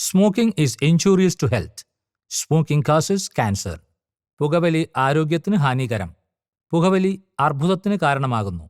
Smoking is injurious to health. Smoking causes cancer. പുകവലി ആരോഗ്യത്തിന് ഹാനികരം. പുകവലി അർബുദത്തിന് കാരണമാകുന്നു.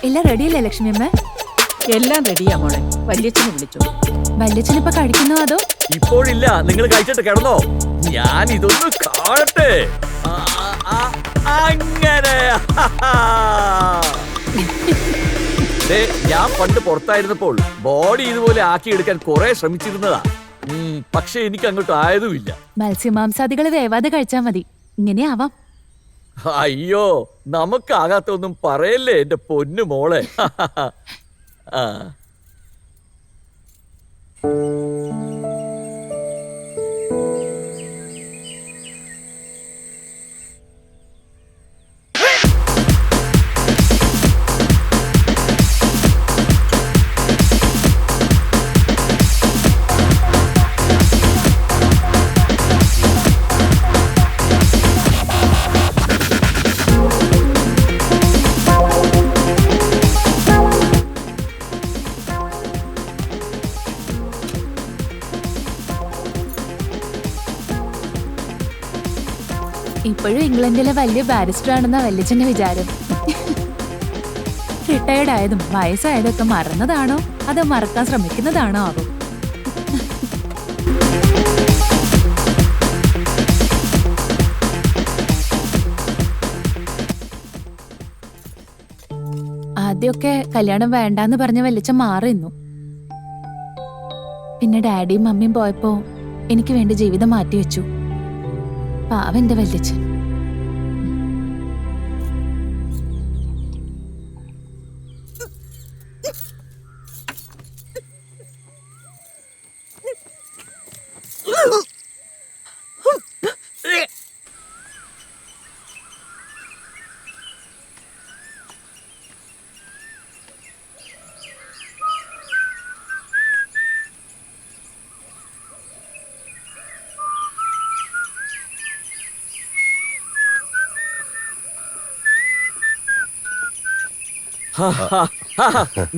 എല്ലാം റെഡിയല്ലേ ലക്ഷ്മി അമ്മ? എല്ലാം റെഡിയാ മോളെ. വല്യച്ഛനെ വിളിച്ചു. വല്യച്ഛൻ ഇപ്പൊ കഴിക്കുന്നോ അതോ? ഇപ്പോഴില്ല, നിങ്ങൾ കഴിച്ചിട്ട് കിടന്നോ. ഞാൻ ഇതൊന്ന് കാണട്ടെ. അങ്ങനെ ഞാൻ പണ്ട് പുറത്തായിരുന്നപ്പോൾ ബോഡി ഇതുപോലെ ആക്കിയെടുക്കാൻ കുറെ ശ്രമിച്ചിരുന്നതാ. പക്ഷെ എനിക്ക് അങ്ങോട്ട് ആയതുമില്ല. മത്സ്യമാംസാദികൾ വേവാതെ കഴിച്ചാ മതി. ഇങ്ങനെ ആവാം. അയ്യോ, നമുക്കാകാത്തൊന്നും പറയല്ലേ എന്റെ പൊന്നു മോളെ. ആ. ഇപ്പോഴും ഇംഗ്ലണ്ടിലെ വലിയ ബാരിസ്റ്റർ ആണെന്ന വല്യച്ഛന്റെ വിചാരം. റിട്ടയർഡ് ആയതും വയസ്സായതൊക്കെ മറന്നതാണോ അതോ മറക്കാൻ ശ്രമിക്കുന്നതാണോ ആവും. ആദ്യമൊക്കെ കല്യാണം വേണ്ടാന്ന് പറഞ്ഞ വല്യച്ഛൻ മാറിന്നു. പിന്നെ ഡാഡിയും മമ്മിയും പോയപ്പോ എനിക്ക് വേണ്ടി ജീവിതം മാറ്റിവെച്ചു. പാവന്റെ വല്യച്ഛൻ.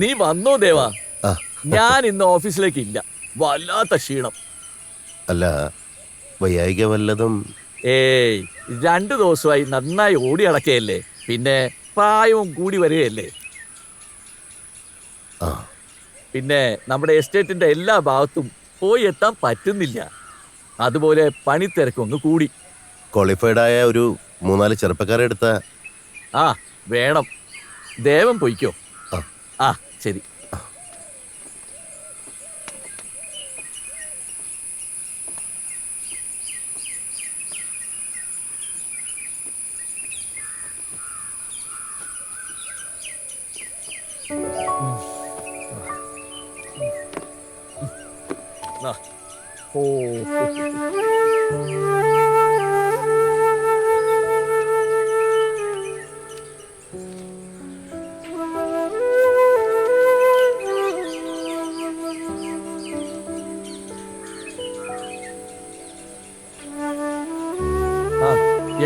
നീ വന്നോ ദേവാ? ഞാൻ ഇന്ന് ഓഫീസിലേക്ക് ഇല്ല. വല്ലാത്ത ക്ഷീണം. അല്ല, വയ്യായിക വല്ലതും? ഏയ്, 2 ദിവസമായി നന്നായി ഓടി അടക്കയല്ലേ. പിന്നെ പ്രായവും കൂടി വരികയല്ലേ. പിന്നെ നമ്മുടെ എസ്റ്റേറ്റിന്റെ എല്ലാ ഭാഗത്തും പോയി എത്താൻ പറ്റുന്നില്ല. അതുപോലെ പണിത്തിരക്കൊന്ന് കൂടി. ക്വാളിഫൈഡ് ആയ ഒരു 3-4 ചെറുപ്പക്കാരെ എടുത്ത വേണം. ദേവൻ പൊയ്ക്കോ. ശരി.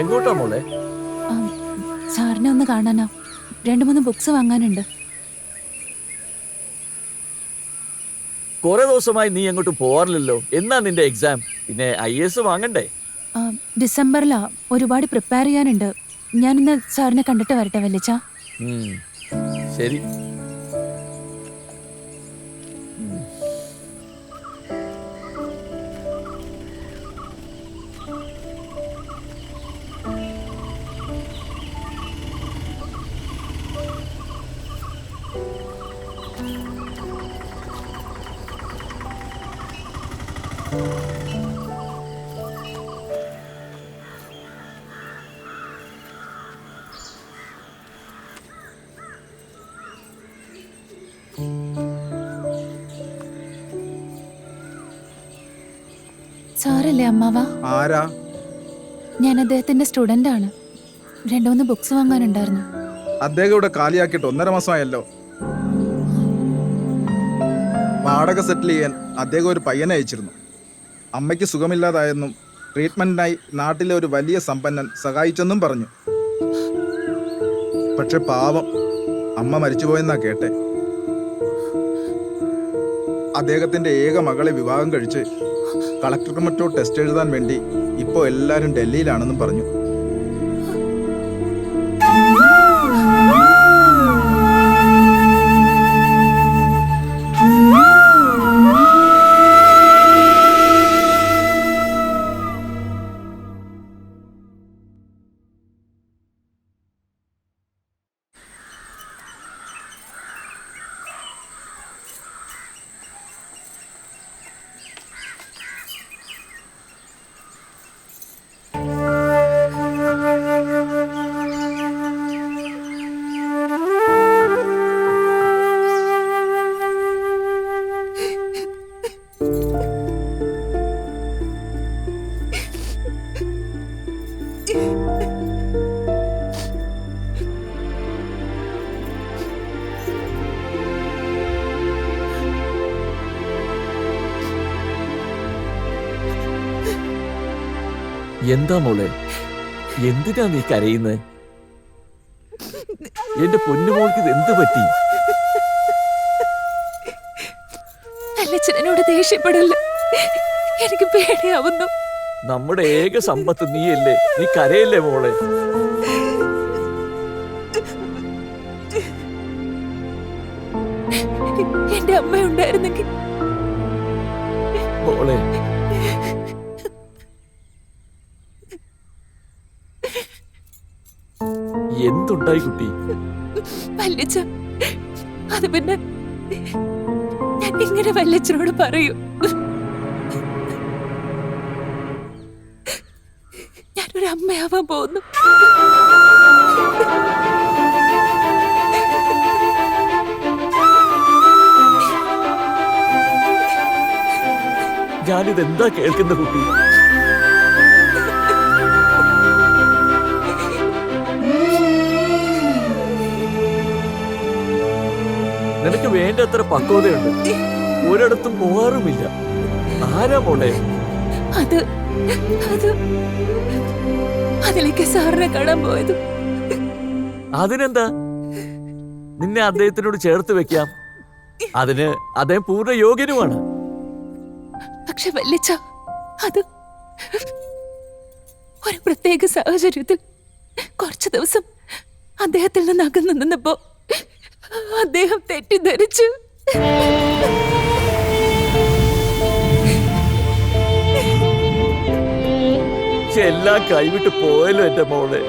എങ്ങോട്ടാ മോളെ? സാറിനെ ഒന്ന് കാണാനോ, 2-3 ബുക്സ് വാങ്ങാനുണ്ട്. കുറെ ദിവസമായി നീ എങ്ങോട്ട് പോവാറില്ലല്ലോ. എന്നാ നിന്റെ എക്സാം? പിന്നെ IAS വാങ്ങണ്ടേ? ഡിസംബറിലാ. ഒരുപാട് പ്രിപ്പയർ ചെയ്യാനുണ്ട്. ഞാനിന്ന് സാറിനെ കണ്ടിട്ട് വരട്ടെ വല്യച്ഛ. ശരി. സാറല്ലേ അമ്മാവ? ആരാ? ഞാൻ അദ്ദേഹത്തിന്റെ സ്റ്റുഡന്റ് ആണ്. 2-3 ബുക്സ് വാങ്ങാനുണ്ടായിരുന്നു. അദ്ദേഹം ഇവിടെ കാലിയാക്കിയിട്ട് 1.5 മാസമായല്ലോ. വാടക സെറ്റിൽ ചെയ്യാൻ അദ്ദേഹം ഒരു പയ്യനെ അയച്ചിരുന്നു. അമ്മയ്ക്ക് സുഖമില്ലാതായെന്നും ട്രീറ്റ്മെന്റിനായി നാട്ടിലെ ഒരു വലിയ സമ്പന്നൻ സഹായിച്ചെന്നും പറഞ്ഞു. പക്ഷെ പാവം അമ്മ മരിച്ചുപോയെന്നാ കേട്ടെ. അദ്ദേഹത്തിന്റെ ഏക മകളെ വിവാഹം കഴിച്ച് കളക്ടർക്ക് മറ്റോ ടെസ്റ്റ് എഴുതാൻ വേണ്ടി ഇപ്പോൾ എല്ലാവരും ഡൽഹിയിലാണെന്നും പറഞ്ഞു. എന്താ മോളെ, എന്തിനാ നീ കരയുന്നത്? എന്റെ പൊന്നുമോൾക്ക് ഇത് എന്ത് പറ്റി? വല്യച്ഛനോട് ദേഷ്യപ്പെടല്ല, എനിക്ക് പേടിയാവുന്നു. നമ്മുടെ ഏക സമ്പത്ത് നീയല്ലേ, നീ കരയല്ലേ മോളെ? എന്റെ അമ്മ ഉണ്ടായിരുന്നെങ്കിൽ. മോളെ, എന്തുണ്ടായി കുട്ടി? വല്യച്ഛ, അത് പിന്നെ ഞാൻ ഇങ്ങനെ വല്യച്ഛനോട് പറയൂ? ഞാനൊരു അമ്മയാവാൻ പോകുന്നു. ഞാനിതെന്താ കേൾക്കുന്ന കുട്ടി? നിനക്ക് വേണ്ടത്ര പക്വതയുണ്ട്, ഒരിടത്തും പോകാറുമില്ല. ആരാ മോളെ? അത് അത് അതിലേക്ക് സാറിനെ കാണാൻ പോയത്. അതിനെന്താ, നിന്നെ അദ്ദേഹത്തിനോട് ചേർത്ത് വെക്കാം. അതിന് അദ്ദേഹം പൂർണ്ണ യോഗ്യനുമാണ്. പക്ഷെ വല്യച്ഛ, അത് ഒരു പ്രത്യേക സാഹചര്യത്തിൽ കുറച്ചു ദിവസം അദ്ദേഹത്തിൽ നിന്ന് അകന്നു നിന്നപ്പോ അദ്ദേഹം തെറ്റിദ്ധരിച്ചു. എല്ലാം കൈവിട്ട് പോയല്ലോ എന്റെ മോളെ.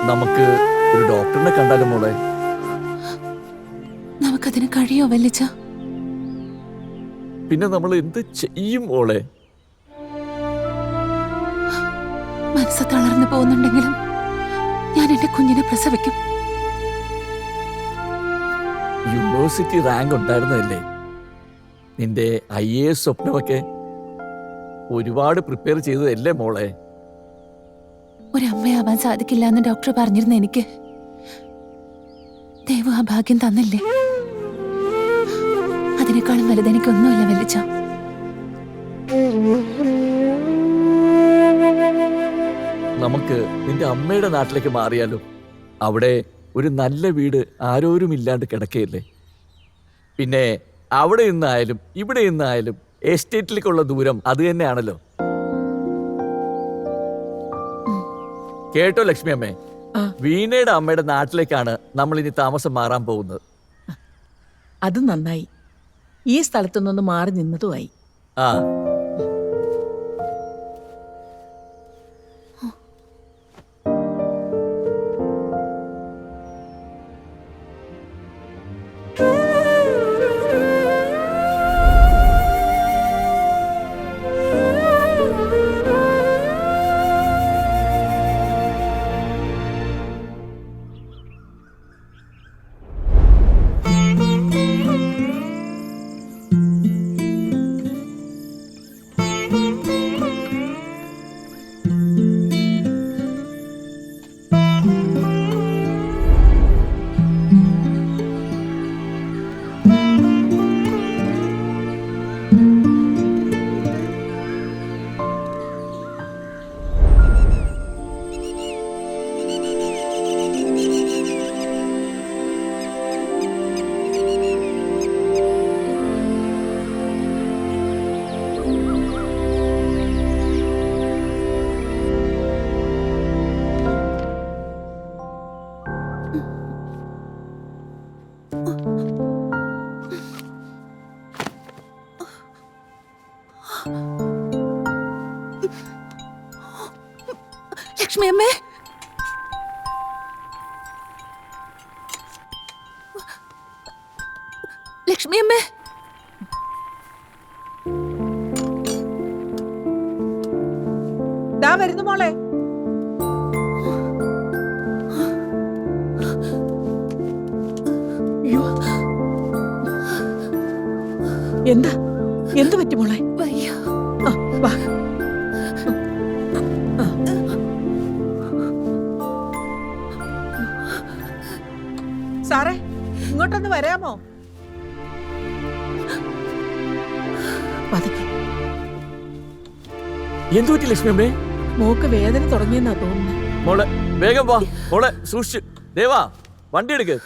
നമുക്ക് ഒരു ഡോക്ടറിനെ കണ്ടാലോ മോളെ? നമുക്കതിന് കഴിയോ വല്യച്ഛ? പിന്നെ നമ്മൾ എന്ത് ചെയ്യും മോളെ? മനസ്സ് തളർന്നു പോകുന്നുണ്ടെങ്കിലും ഞാൻ എന്റെ കുഞ്ഞിനെ പ്രസവിക്കും. യൂണിവേഴ്സിറ്റി റാങ്ക് ഉണ്ടായിരുന്നതല്ലേ? നിന്റെ IAS സ്വപ്നമൊക്കെ ഒരുപാട് പ്രിപ്പയർ ചെയ്തതല്ലേ മോളെ? ഒരമ്മയാവാൻ സാധിക്കില്ല എന്ന് ഡോക്ടർ പറഞ്ഞിരുന്ന എനിക്ക് ദൈവം ആ ഭാഗ്യം തന്നില്ലേ? അതിനേക്കാളും വലുത് എനിക്കൊന്നുമില്ല വല്യച്ഛ. നമുക്ക് നിന്റെ അമ്മയുടെ നാട്ടിലേക്ക് മാറിയാലോ? അവിടെ ഒരു നല്ല വീട് ആരോരുമില്ലാണ്ട് കിടക്കയില്ലേ? പിന്നെ അവിടെ നിന്നായാലും ഇവിടെ നിന്നായാലും എസ്റ്റേറ്റിലേക്കുള്ള ദൂരം അത് തന്നെയാണല്ലോ. കേട്ടോ ലക്ഷ്മി അമ്മേ, വീണയുടെ അമ്മയുടെ നാട്ടിലേക്കാണ് നമ്മൾ ഇനി താമസം മാറാൻ പോകുന്നത്. അത് നന്നായി, ഈ സ്ഥലത്തുനിന്ന് മാറി നിന്നതുമായി. ആ, ലക്ഷ്മി അമ്മേ, ലക്ഷ്മി അമ്മേ, ദാ വരുന്നു മോളെ. അയ്യോ. എന്താ എന്തു പറ്റി മോളെ? വയ്യ. ആ, വാ. ആ. സാറേ, ഇങ്ങോട്ടൊന്ന് വരാമോ? പതുക്കെ. എന്തു പറ്റി ലക്ഷ്മിയമ്മേ? മോക്ക് വേദന തുടങ്ങിയെന്നാ തോന്നുന്നു. മോളെ വേഗം വാ. മോളെ സൂക്ഷിച്ച്. ദേവാ, വണ്ടി എടുക്ക്.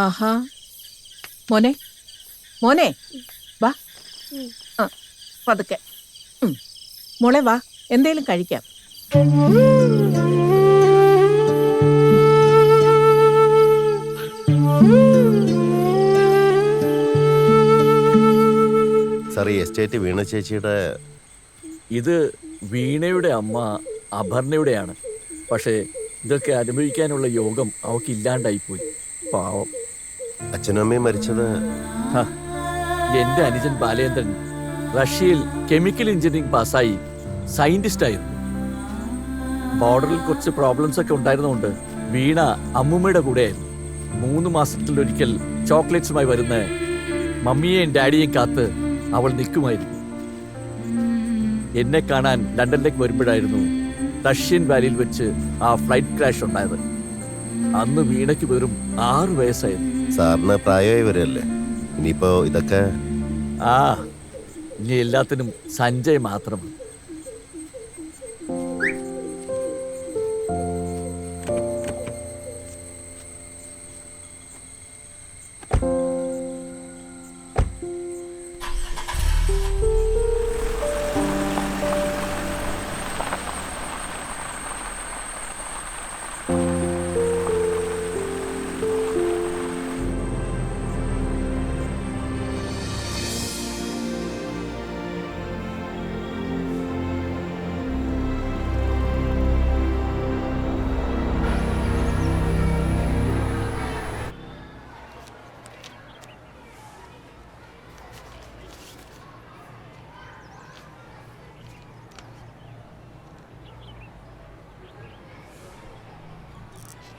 ആഹാ. മോനെ, മോനെ, വാ. ആ, പതുക്കെ. മോളെ വാ, എന്തേലും കഴിക്കാം. സാർ, ഈ എസ്റ്റേറ്റ് വീണ ചേച്ചിയുടെ ഇത് വീണയുടെ അമ്മ അപർണയുടെയാണ്. പക്ഷേ ഇതൊക്കെ അനുഭവിക്കാനുള്ള യോഗം അവൾക്ക് ഇല്ലാണ്ടായിപ്പോയി. പാവം. അച്ഛനും അമ്മയും മരിച്ചത് ഹ, എന്റെ അനുജൻ ബാലേന്ദ്രൻ റഷ്യയിൽ കെമിക്കൽ എഞ്ചിനീയറിംഗ് പാസ്സായി സയന്റിസ്റ്റ് ആയിരുന്നു. ബോർഡറിൽ കുറച്ച് പ്രോബ്ലംസ് ഒക്കെ ഉണ്ടായിരുന്നുകൊണ്ട് വീണ അമ്മൂമ്മയുടെ കൂടെയായിരുന്നു. 3 മാസത്തിലൊരിക്കൽ ചോക്ലേറ്റ്സുമായി വരുന്ന മമ്മിയെയും ഡാഡിയെയും കാത്ത് അവൾ നിൽക്കുമായിരുന്നു. എന്നെ കാണാൻ ലണ്ടനിലേക്ക് വരുമ്പോഴായിരുന്നു റഷ്യൻ വാലിയിൽ വെച്ച് ആ ഫ്ലൈറ്റ് ക്രാഷ് ഉണ്ടായത്. അന്ന് വീണയ്ക്ക് വെറും 6 വയസ്സായിരുന്നു. സാറിന് പ്രായമായി വരല്ലേ, ഇനിയിപ്പോ ഇതൊക്കെ ആ, ഇനി എല്ലാത്തിനും സഞ്ജയ് മാത്രം.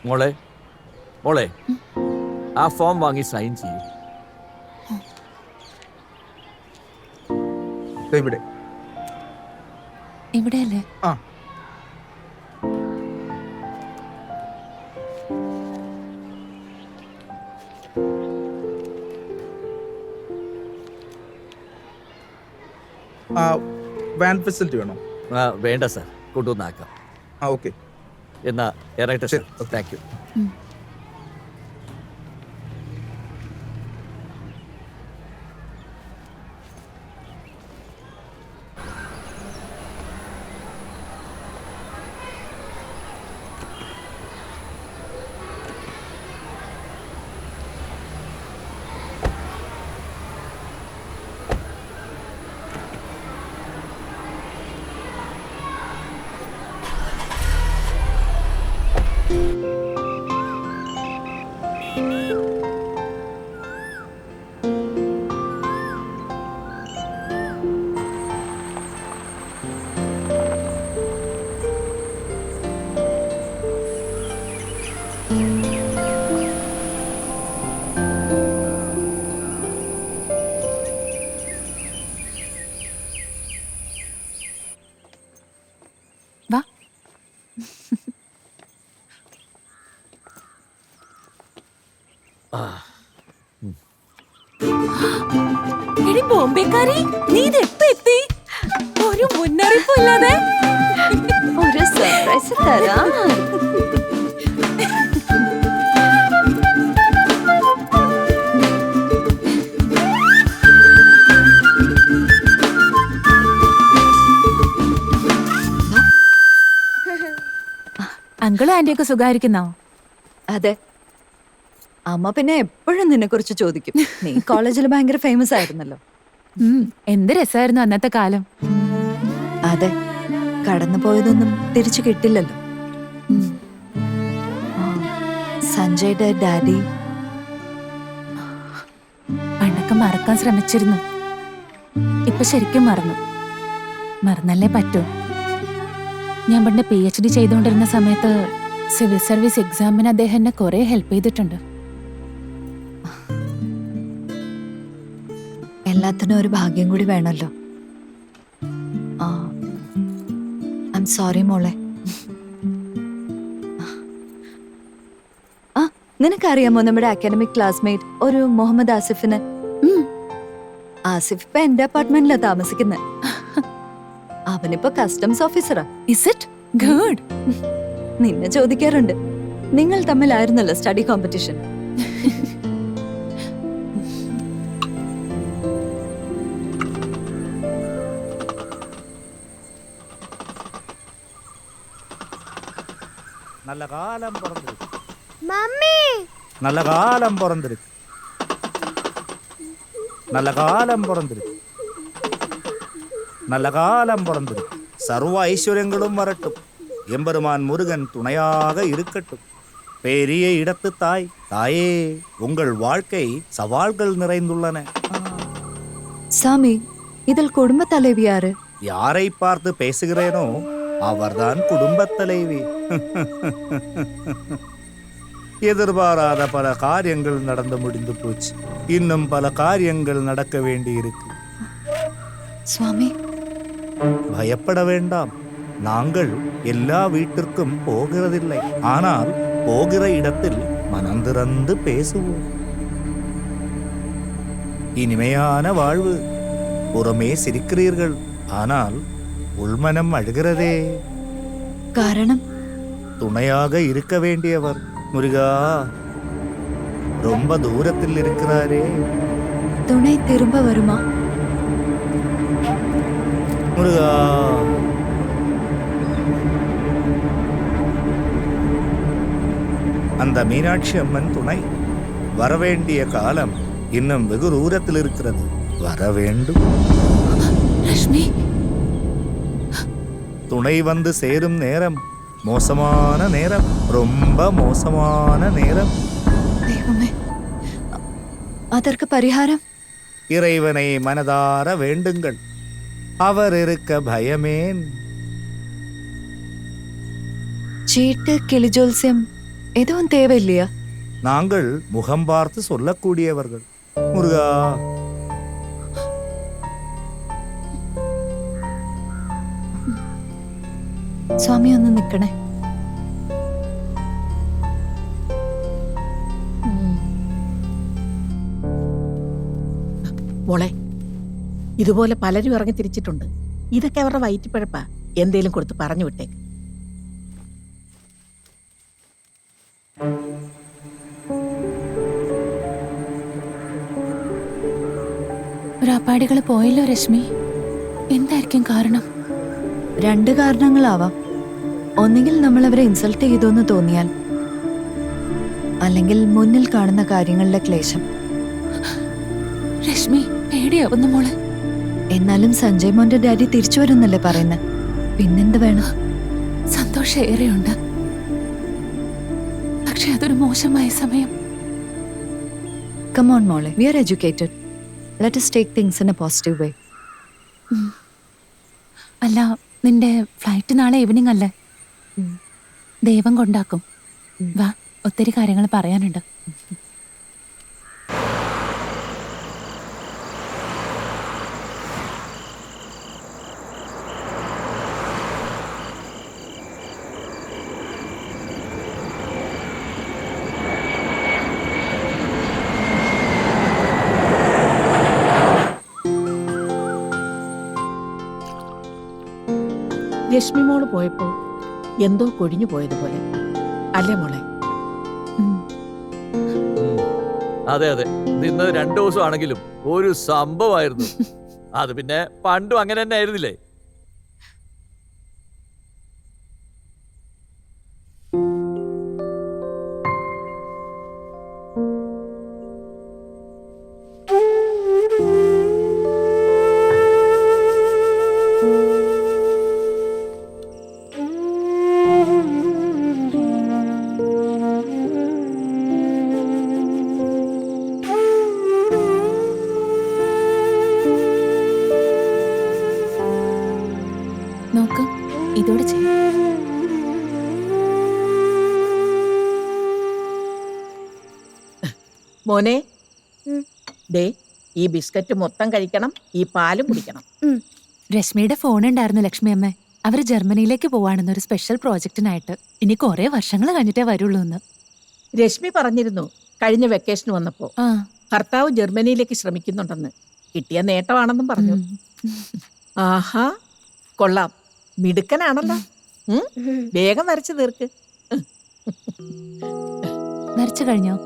മോളെ, മോളെ, ആ ഫോം വാങ്ങി സൈൻ ചെയ്യും. ഇവിടെ. ഇവിടെയല്ലേ? ആ. വാൻ ഫെസിലിറ്റി വേണോ? വേണ്ട സാർ, കൊണ്ടുവന്നാക്കാം. ആ, ഓക്കെ. എന്നാ ഇറങ്ങട്ടെ സാർ. Thank you. വാ. എടി ബോംബെക്കാരി, നീ ഇതെപ്പോ എത്തി? ഒരു മുന്നറിയിപ്പും ഇല്ലാതെ. ഒരു സർപ്രൈസ് തരാം. അങ്കിളും ആന്റിയൊക്കെ സുഖായിരിക്കുന്നോ? അതെ. അമ്മ പിന്നെ എപ്പോഴും നിന്നെ കുറിച്ച് ചോദിക്കും. നീ കോളേജിൽ ഭയങ്കര ഫേമസ് ആയിരുന്നല്ലോ. എന്ത് രസമായിരുന്നു അന്നത്തെ കാലം. അതെ, കടന്നു പോയതൊന്നും തിരിച്ചു കിട്ടില്ലല്ലോ. ആ, സഞ്ജയുടെ ഡാഡി പണ്ടൊക്കെ മറക്കാൻ ശ്രമിച്ചിരുന്നു. ഇപ്പൊ ശരിക്കും മറന്നല്ലേ പറ്റൂ. ഞാൻ പണ്ട് PhD ചെയ്തുകൊണ്ടിരുന്ന സമയത്ത് സിവിൽ സർവീസ് എക്സാമിന് അദ്ദേഹം എന്നെ കുറെ ഹെൽപ്പ് ചെയ്തിട്ടുണ്ട്. എല്ലാത്തിനും ഒരു ഭാഗ്യം കൂടി വേണമല്ലോ. ഐ എം സോറി മോളെ. ആ, നിനക്കറിയാമോ നമ്മുടെ അക്കാഡമിക് ക്ലാസ്മേറ്റ് ഒരു മുഹമ്മദ് ആസിഫിന്? ആസിഫ് ഇപ്പൊ എന്റെ അപ്പാർട്ട്മെന്റിലാ താമസിക്കുന്നത്. അവനിപ്പോ കസ്റ്റംസ് ഓഫീസറാ. Is it good? നിന്നെ ചോദിക്കാറുണ്ട്. നിങ്ങൾ തമ്മിലായിരുന്നല്ലോ സ്റ്റഡി കോമ്പറ്റീഷൻ. நல்ல காலம் பிறந்திருக்கு. மம்மி நல்ல காலம் பிறந்திருக்கு. நல்ல காலம் பிறந்திருக்கு. நல்ல காலம் பிறந்திருக்கு. சர்வ ஐஸ்வர்யங்களும் வரட்டும். எம்பெருமான் முருகன் துணையாக இருக்கட்டும். பெரிய இடத்து தாய், தாயே, உங்கள் வாழ்க்கை சவால்கள் நிறைந்துள்ளன. சாமி, இதில் குடும்ப தலைவி யாரு? யாரை பார்த்து பேசுகிறேனோ அவர்தான் குடும்பத் தலைவி. எதிர்பாராத பல காரியங்கள் நடந்து முடிந்து போச்சு. இன்னும் பல காரியங்கள் நடக்க வேண்டி இருக்கு. சுவாமி, பயப்பட வேண்டாம். நாங்கள் எல்லா வீட்டிற்கும் போகிறதில்லை. ஆனால் போகிற இடத்தில் மனம் திறந்து பேசுவோம். இனிமையான வாழ்வு. புறமே சிரிக்கிறீர்கள், ஆனால் உள்மனம் அழுகிறதே. காரணம்? துணையாக இருக்க வேண்டியவர் முருகா ரொம்ப தூரத்தில் இருக்கிறாரே. துணை திரும்ப வருமா? முருகா, அந்த மீனாட்சி அம்மன் துணை வரவேண்டிய காலம் இன்னும் வெகு தூரத்தில் இருக்கிறது. வர வேண்டும். ரஷ்மி, துணை வந்து சேரும் நேரம் மோசமான நேரம், ரொம்ப மோசமான நேரம். தெய்வமே, அதற்கு பரிகாரம்? இறைவனை மனதார வேண்டுங்கள். அவர் இருக்க பயமேன். சீட்டு, கிளிஜோல்சியம் எதுவும் தேவையில்லையா? நாங்கள் முகம் பார்த்து சொல்லக்கூடியவர்கள். முருகா, സ്വാമി ഒന്ന് നിക്കണേ. മോളെ, ഇതുപോലെ പലരും ഇറങ്ങി തിരിച്ചിട്ടുണ്ട്. ഇതൊക്കെ അവരുടെ വയറ്റിപ്പഴപ്പാ. എന്തേലും കൊടുത്ത് പറഞ്ഞു വിട്ടേക്ക്. ഒരാപ്പാടികള് പോയല്ലോ രശ്മി. എന്തായിരിക്കും കാരണം? രണ്ട് കാരണങ്ങളാവാം. ഒന്നുകിൽ നമ്മൾ അവരെ ഇൻസൾട്ട് ചെയ്തോന്ന് തോന്നിയാൽ, അല്ലെങ്കിൽ മുന്നിൽ കാണുന്ന കാര്യങ്ങളുടെ ക്ലേശം. രശ്മി, പേടിയാവുന്നു മോളെ. എന്നാലും സഞ്ജയ് മോന്റെ ഡാഡി തിരിച്ചു വരുന്നല്ലേ പറയുന്നത്. പിന്നെന്ത് വേണം? സന്തോഷം ഏറെയുണ്ട്. പക്ഷെ അതൊരു മോശമായ സമയം. Come on, മോളെ. We are educated. Let us take things in a positive way. അല്ല, നിന്റെ ഫ്ലൈറ്റ് നാളെ ഈവനിങ് അല്ലേ? ദൈവം കൊണ്ടാക്കും. വാ, ഒത്തിരി കാര്യങ്ങൾ പറയാനുണ്ട്. രശ്മി മോള് പോയപ്പോ എന്തോ കൊഴിഞ്ഞു പോയതുപോലെ അല്ലേ മോളെ? അതെ അതെ, ഇന്ന് 2 ദിവസം ആണെങ്കിലും ഒരു സംഭവമായിരുന്നു. അത് പിന്നെ പണ്ടും അങ്ങനെ തന്നെ ആയിരുന്നില്ലേ? ഇതോടെ ചെയ്യും. മോനെ ദേ ഈ ബിസ്ക്കറ്റ് മൊത്തം കഴിക്കണം, ഈ പാലും കുടിക്കണം. രശ്മിയുടെ ഫോൺ ഉണ്ടായിരുന്നു ലക്ഷ്മി അമ്മ. അവര് ജർമ്മനിയിലേക്ക് പോവാണെന്നൊരു സ്പെഷ്യൽ പ്രോജക്റ്റിനായിട്ട്. ഇനി കുറെ വർഷങ്ങൾ കഴിഞ്ഞിട്ടേ വരുള്ളൂ എന്ന്. രശ്മി പറഞ്ഞിരുന്നു കഴിഞ്ഞ വെക്കേഷന് വന്നപ്പോ ആ ഭർത്താവ് ജർമ്മനിയിലേക്ക് ശ്രമിക്കുന്നുണ്ടെന്ന്. കിട്ടിയ നേട്ടമാണെന്നും പറഞ്ഞു. ആഹാ കൊള്ളാം, മിടുക്കനാണല്ലോ. വേഗം വരച്ചു തീർക്ക്. വരച്ചു കഴിഞ്ഞോ?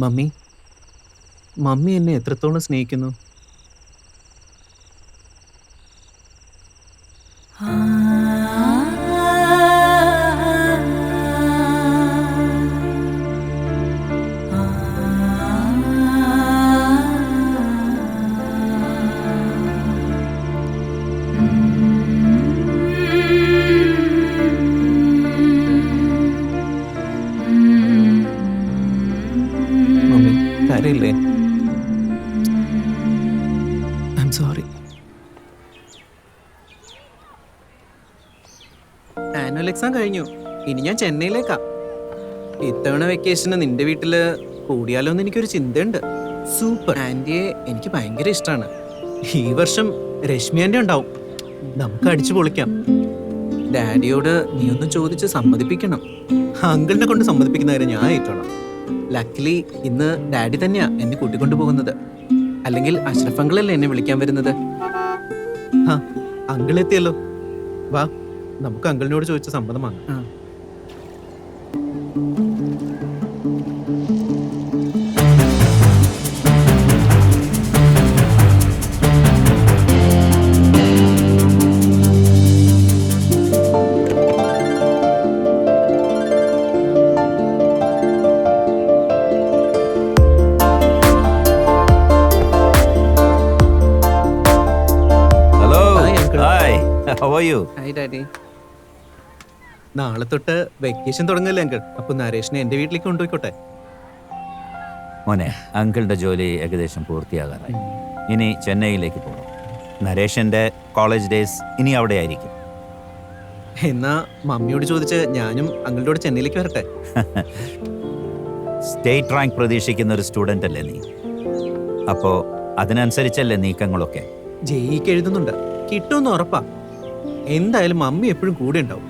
മമ്മി മമ്മി എന്നെ എത്രത്തോളം സ്നേഹിക്കുന്നു. മമ്മി കരയില്ലേ? I'm sorry. Annual exam കഴിഞ്ഞു. ഇനി ഞാൻ ചെന്നൈയിലേക്കാ. ഇത്തവണ വെക്കേഷന് നിന്റെ വീട്ടില് കൂടിയാലോ എന്ന് എനിക്കൊരു ചിന്തയുണ്ട്. സൂപ്പർ. ആന്റിയെ എനിക്ക് ഭയങ്കര ഇഷ്ടമാണ്. ഈ വർഷം രശ്മി ആന്റി ഉണ്ടാവും. നമുക്ക് അടിച്ചു പൊളിക്കാം. ഡാഡിയോട് നീ ഒന്ന് ചോദിച്ച് സമ്മതിപ്പിക്കണം. അങ്കിളിനെ കൊണ്ട് സമ്മതിപ്പിക്കുന്ന കാര്യം ഞാൻ ഏറ്റോളാം. ലക്കിലി ഇന്ന് ഡാഡി തന്നെയാ എന്നെ കൂട്ടിക്കൊണ്ടു പോകുന്നത്. അല്ലെങ്കിൽ അഷ്റഫ് അങ്കിളല്ലേ എന്നെ വിളിക്കാൻ വരുന്നത്. അങ്കിൾ എത്തിയല്ലോ. വാ, നമുക്ക് അങ്കിളിനോട് ചോദിച്ച സമ്മതം വാങ്ങാം. Hello. Hi, uncle. Hi. How are you? Hi daddy. നാളെ തൊട്ട് വെക്കേഷൻ തുടങ്ങല്ലേ അങ്കിൾ. അപ്പൊ നരേഷിനെ എന്റെ വീട്ടിലേക്ക് കൊണ്ടുപോയിക്കോട്ടെ. മോനെ, അങ്കിളുടെ ജോലി ഏകദേശം പൂർത്തിയാകാറായി. ഇനി ചെന്നൈയിലേക്ക് പോകണം. നരേഷിന്റെ കോളേജ് ഡേയ്സ് ഇനി അവിടെ ആയിരിക്കും. എന്നാ മമ്മിയോട് ചോദിച്ച് ഞാനും അങ്കിളുടെ കൂടെ ചെന്നൈയിലേക്ക് വരട്ടെ. സ്റ്റേറ്റ് റാങ്ക് പ്രതീക്ഷിക്കുന്ന ഒരു സ്റ്റുഡൻ്റ് അല്ലേ നീ? അപ്പോൾ അതിനനുസരിച്ചല്ലേ നീക്കങ്ങളൊക്കെ? ജയിക്ക് എഴുതുന്നുണ്ട്. കിട്ടുമെന്ന് ഉറപ്പാ. എന്തായാലും മമ്മി എപ്പോഴും കൂടെ ഉണ്ടാവും.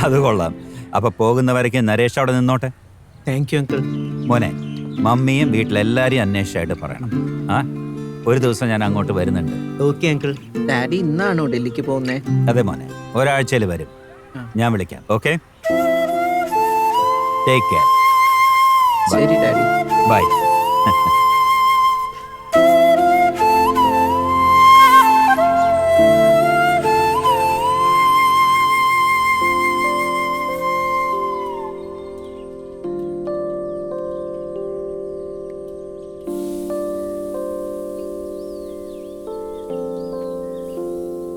അത് കൊള്ളാം. അപ്പോൾ പോകുന്നവരേക്ക് നരേഷ് അവിടെ നിന്നോട്ടെ. Thank you uncle. മോനെ, മമ്മിയും വീട്ടിലെല്ലാവരെയും അന്വേഷിച്ചായിട്ട് പറയണം. ആ, ഒരു ദിവസം ഞാൻ അങ്ങോട്ട് വരുന്നുണ്ട്. Okay uncle. ഡാഡി ഇന്നാണോ ഡൽഹിക്ക് പോകുന്നേ? അതെ മോനെ, ഒരാഴ്ചയിൽ വരും. ഞാൻ വിളിക്കാം. Okay, take care. ശരി ഡാഡി. ബൈ.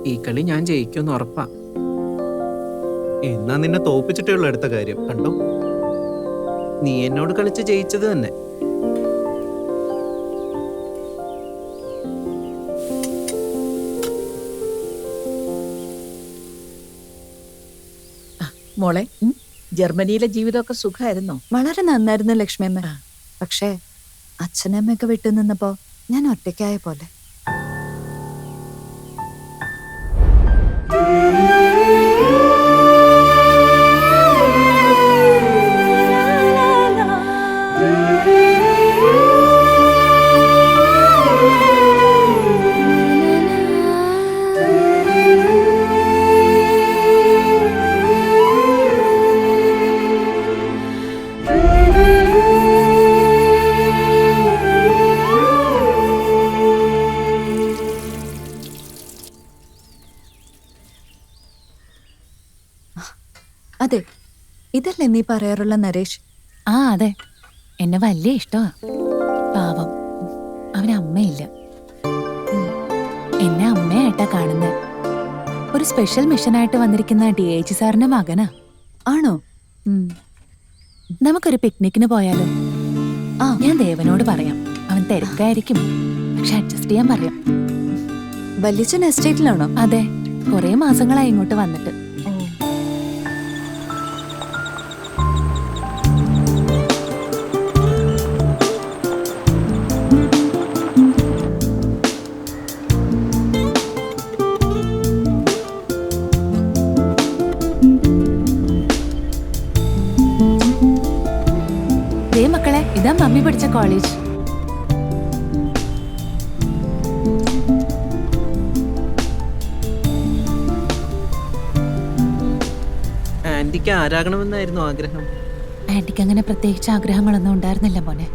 ഈ കളി ഞാൻ ജയിക്കുമെന്ന് ഉറപ്പാ. എന്നാ നിന്നെ തോപ്പിച്ചിട്ടേ ഉള്ളൂ അടുത്ത കാര്യം. കണ്ടോ, നീ എന്നോട് കളിച്ച് ജയിച്ചത് തന്നെ. മോളെ, ജർമ്മനിയിലെ ജീവിതമൊക്കെ സുഖമായിരുന്നോ? വളരെ നന്നായിരുന്നു ലക്ഷ്മിയമ്മ. പക്ഷേ അച്ഛനമ്മയൊക്കെ വിട്ടു നിന്നപ്പോ ഞാൻ ഒറ്റയ്ക്കായ പോലെ. അതെ, ഇതല്ലേ നീ പറയാറുള്ള നരേഷ്? ആ അതെ, എന്നെ വലിയ ഇഷ്ടമാ. പാവം, അവന് അമ്മയില്ല. എന്നെ അമ്മയായിട്ടാ കാണുന്നത്. ഒരു സ്പെഷ്യൽ മിഷനായിട്ട് വന്നിരിക്കുന്ന DH സാറിന്റെ മകനാ. ആണോ? നമുക്കൊരു പിക്നിക്കിന് പോയാലോ? ഞാൻ ദേവനോട് പറയാം. അവൻ തിരക്കായിരിക്കും, പക്ഷെ അഡ്ജസ്റ്റ് ചെയ്യാൻ പറയാം. വല്യച്ഛൻ എസ്റ്റേറ്റിലാണോ? അതെ, കുറെ മാസങ്ങളായി ഇങ്ങോട്ട് വന്നിട്ട്. മക്കളെ, ഇതാ മമ്മി പഠിച്ച കോളേജ്. ആന്റിക്ക് ആരാകണമെന്നായിരുന്നു ആഗ്രഹം? ആന്റിക്ക് അങ്ങനെ പ്രത്യേകിച്ച് ആഗ്രഹങ്ങളൊന്നും ഉണ്ടായിരുന്നില്ല മോനെ.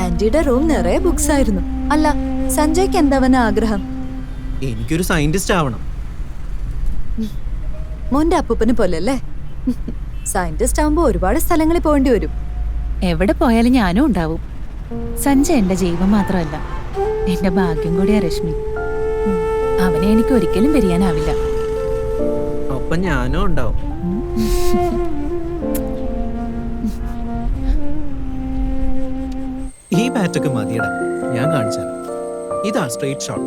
ആന്റിയുടെ റൂം നിറയെ ബുക്സ് ആയിരുന്നു. അല്ല, സഞ്ജയ്ക്ക് എന്താവന ആഗ്രഹം? എനിക്കൊരു സയന്റിസ്റ്റ് ആവണം. മോന്റെ അപ്പൂപ്പനെ പോലെ അല്ലേ? സയന്റിസ്റ്റ് ആവുമ്പോ ഒരുപാട് സ്ഥലങ്ങളിൽ പോകേണ്ടി വരും. എവിടെ പോയാലും ഞാനും ഉണ്ടാവും. സഞ്ജയ് എന്റെ ജീവൻ മാത്രമല്ല, എന്റെ ഭാഗ്യം കൂടിയാ രശ്മി. അവനെ എനിക്ക് ഒരിക്കലും പിരിയാനാവില്ല. ഒപ്പം ഞാനും ഉണ്ടാവും. ഈ ബാറ്റൊക്കെ മതിയടാ, ഞാൻ കാണിച്ചാൽ. ഇതാ സ്ട്രെയിറ്റ് ഷോട്ട്.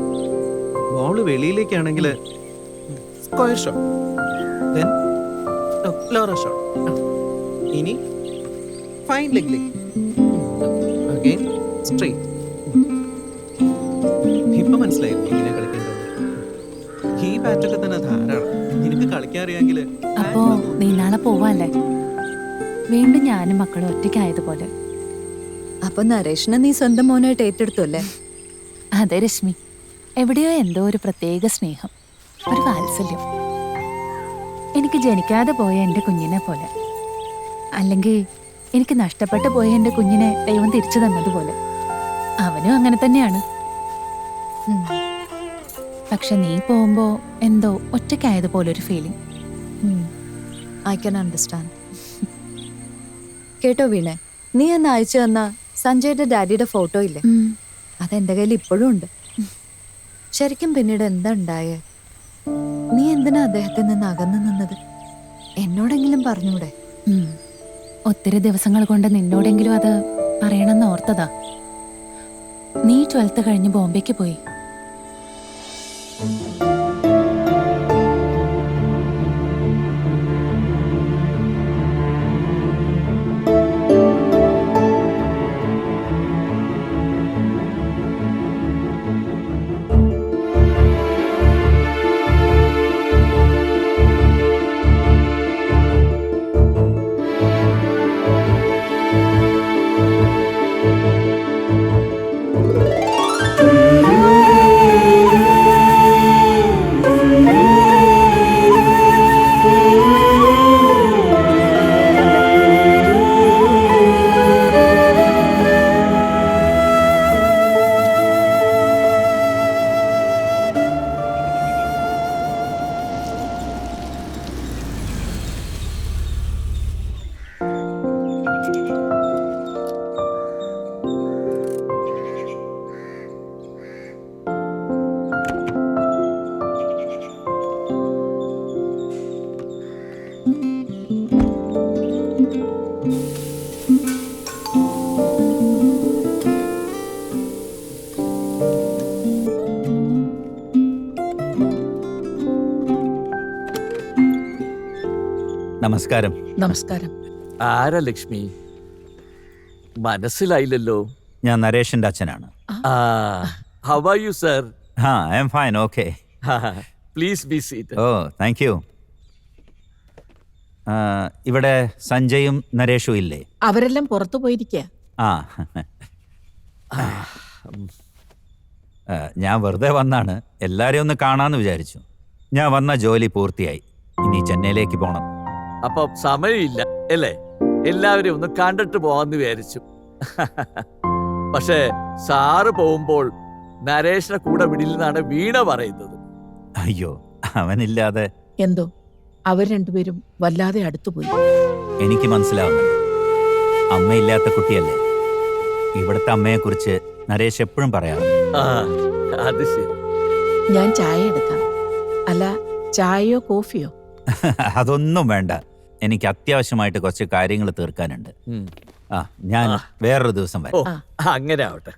ബോള് വെളിയിലേക്കാണെങ്കിൽ സ്ക്വയർ ഷോട്ട്, ദെൻ ലോറ ഷോട്ട്. ഇനി fine leg leg, again straight. ഇപ്പൊ മനസ്സിലായി ഇങ്ങനെ കളിക്കേണ്ടത്. ഈ ബാറ്റൊക്കെ തന്നെ ധാരാളം. നിനക്ക് കളിക്കാൻ അറിയാമെങ്കിൽ. അപ്പോ നീ നാളെ പോവാല്ലേ? വീണ്ടും ഞാനും മക്കളും ഒറ്റയ്ക്കായതുപോലെ. അപ്പൊ നരേഷിനെ നീ സ്വന്തം മോനായിട്ട് ഏറ്റെടുത്തു അല്ലേ? അതെ രശ്മി, എവിടെയോ എന്തോ ഒരു പ്രത്യേക സ്നേഹം, ഒരു വാത്സല്യം. എനിക്ക് ജനിക്കാതെ പോയ എൻ്റെ കുഞ്ഞിനെ പോലെ, അല്ലെങ്കിൽ എനിക്ക് നഷ്ടപ്പെട്ടു പോയ എൻ്റെ കുഞ്ഞിനെ ദൈവം തിരിച്ചു തന്നതുപോലെ. അവനും അങ്ങനെ തന്നെയാണ്. പക്ഷെ നീ പോകുമ്പോ എന്തോ ഒറ്റയ്ക്കായതുപോലൊരു ഫീലിംഗ്. I can understand. കേട്ടോ വീണേ, നീ എന്ന് അയച്ചു തന്ന സഞ്ജയുടെ ഡാഡിയുടെ ഫോട്ടോ ഇല്ലേ, അതെന്റെ കയ്യിൽ ഇപ്പോഴും ഉണ്ട്. ശരിക്കും പിന്നീട് എന്താ ഉണ്ടായേ? നീ എന്തിനാ അദ്ദേഹത്തിൽ നിന്ന് അകന്നു നിന്നത്? എന്നോടെങ്കിലും പറഞ്ഞൂടെ? ഒത്തിരി ദിവസങ്ങൾ കൊണ്ട് നിന്നോടെങ്കിലും അത് പറയണമെന്ന് ഓർത്തതാ. നീ 12th കഴിഞ്ഞ് ബോംബെക്ക് പോയി. നമസ്കാരം. നമസ്കാരം. ആരാ ലക്ഷ്മി? മനസ്സിലായില്ലല്ലോ. ഞാൻ നരേഷിന്റെ അച്ഛനാണ്. How are you sir? I am fine, okay. Please be seated. Oh, thank you. ഇവിടെ സഞ്ജയും നരേഷും ഇല്ലേ? അവരെല്ലാം പുറത്തു പോയിരിക്കുക. ആ, ഞാൻ വെറുതെ വന്നാണ്. എല്ലാരെയും ഒന്ന് കാണാന്ന് വിചാരിച്ചു. ഞാൻ വന്ന ജോലി പൂർത്തിയായി. ഇനി ചെന്നൈയിലേക്ക് പോണം. അപ്പൊ സമയമില്ല അല്ലേ? എല്ലാവരെയും ഒന്ന് കണ്ടിട്ട് പോവാന്ന് വിചാരിച്ചു. പക്ഷേ സാറ് പോകുമ്പോൾ നരേഷിനെ കൂടെ വിടില്ലെന്നാണ് വീണ പറയുന്നത്. അയ്യോ, അവനില്ലാതെ. എന്തോ അവർ രണ്ടുപേരും വല്ലാതെ അടുത്തുപോയി. എനിക്ക് മനസ്സിലാവുന്നുണ്ട്. അമ്മയില്ലാത്ത കുട്ടിയല്ലേ. ഇവിടുത്തെ അമ്മയെക്കുറിച്ച് നരേഷ് എപ്പോഴും പറയാറുണ്ട്. അത് ശരി. ഞാൻ ചായ എടുക്കാം. അല്ല, ചായയോ കോഫിയോ? അതൊന്നും വേണ്ട. എനിക്ക് അത്യാവശ്യമായിട്ട് കുറച്ച് കാര്യങ്ങൾ തീർക്കാനുണ്ട്. ഞാൻ വേറൊരു ദിവസം വരാം. അങ്ങനെ ആവട്ടെ.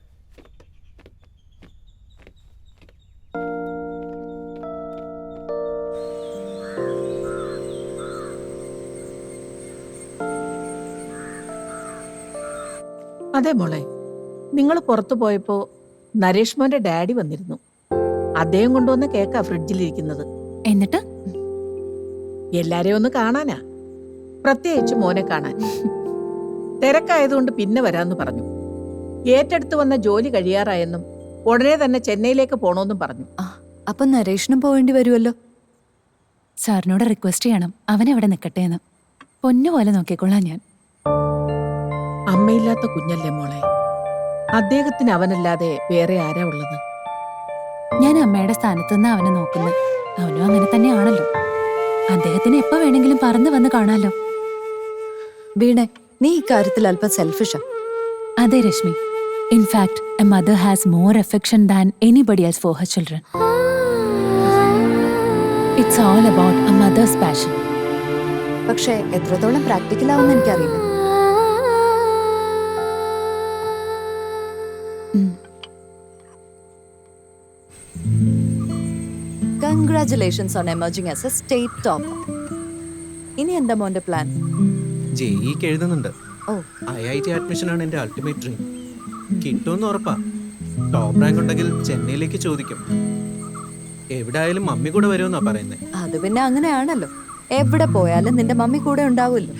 അതെ മോളെ, നിങ്ങൾ പുറത്തു പോയപ്പോ നരേഷ് മോന്റെ ഡാഡി വന്നിരുന്നു. അദ്ദേഹം കൊണ്ടുവന്ന കേക്കാ ഫ്രിഡ്ജിലിരിക്കുന്നത്. എന്നിട്ട് എല്ലാരെയും ഒന്ന് കാണാനാ, പ്രത്യേകിച്ച് മോനെ കാണാൻ. തിരക്കായതുകൊണ്ട് പിന്നെ വരാന്ന് പറഞ്ഞു. ഏറ്റെടുത്ത് വന്ന ജോലി കഴിയാറായെന്നും ഉടനെ തന്നെ ചെന്നൈയിലേക്ക് പോണോന്നും പറഞ്ഞു. അപ്പൊ നരേഷനും പോവേണ്ടി വരുമല്ലോ. സാറിനോട് റിക്വസ്റ്റ് ചെയ്യണം, അവനവിടെ നിൽക്കട്ടെ എന്ന്. പൊന്നുപോലെ നോക്കിക്കൊള്ളാം ഞാൻ. അമ്മയില്ലാത്ത കുഞ്ഞല്ലേ മോളെ, അദ്ദേഹത്തിന് അവനല്ലാതെ വേറെ ആരാ ഉള്ളത്? ഞാൻ അമ്മയുടെ സ്ഥാനത്ത് നിന്ന് അവനെ നോക്കുന്നത്. അവനും അങ്ങനെ തന്നെയാണല്ലോ. അദ്ദേഹത്തിന് എപ്പോ വേണമെങ്കിലും പറന്നു വന്ന് കാണാലോ. വീണേ, നീ ഇക്കാര്യത്തിൽ അല്പം സെൽഫിഷാ. അതെ Rashmi. In fact a mother has more affection than anybody else for her children. It's all about a mother's passion. പക്ഷേ എത്രത്തോളം പ്രാക്ടിക്കൽ ആവുമെന്ന് എനിക്കറിയില്ല. Congratulations on emerging as a state topper. ഇനി എന്താ മോന്റെ പ്ലാൻ? ജെഇക്ക് എഴുതുന്നുണ്ട്. ഓ, IIT അഡ്മിഷനാണ് എൻ്റെ അൾട്ടിമേറ്റ് ഡ്രീം. കിട്ടുമെന്ന് ഉറപ്പാ. ടോപ്പ് റാങ്ക് ഉണ്ടെങ്കിൽ ചെന്നൈയിലേക്ക് ചോദിക്കും. എവിടെ ആയാലും മമ്മി കൂടെ വരുമെന്നാ പറയുന്നത്. അത് പിന്നെ അങ്ങനെയാണല്ലോ. എവിടെ പോയാലും നിന്റെ മമ്മി കൂടെ ഉണ്ടാവുമല്ലോ.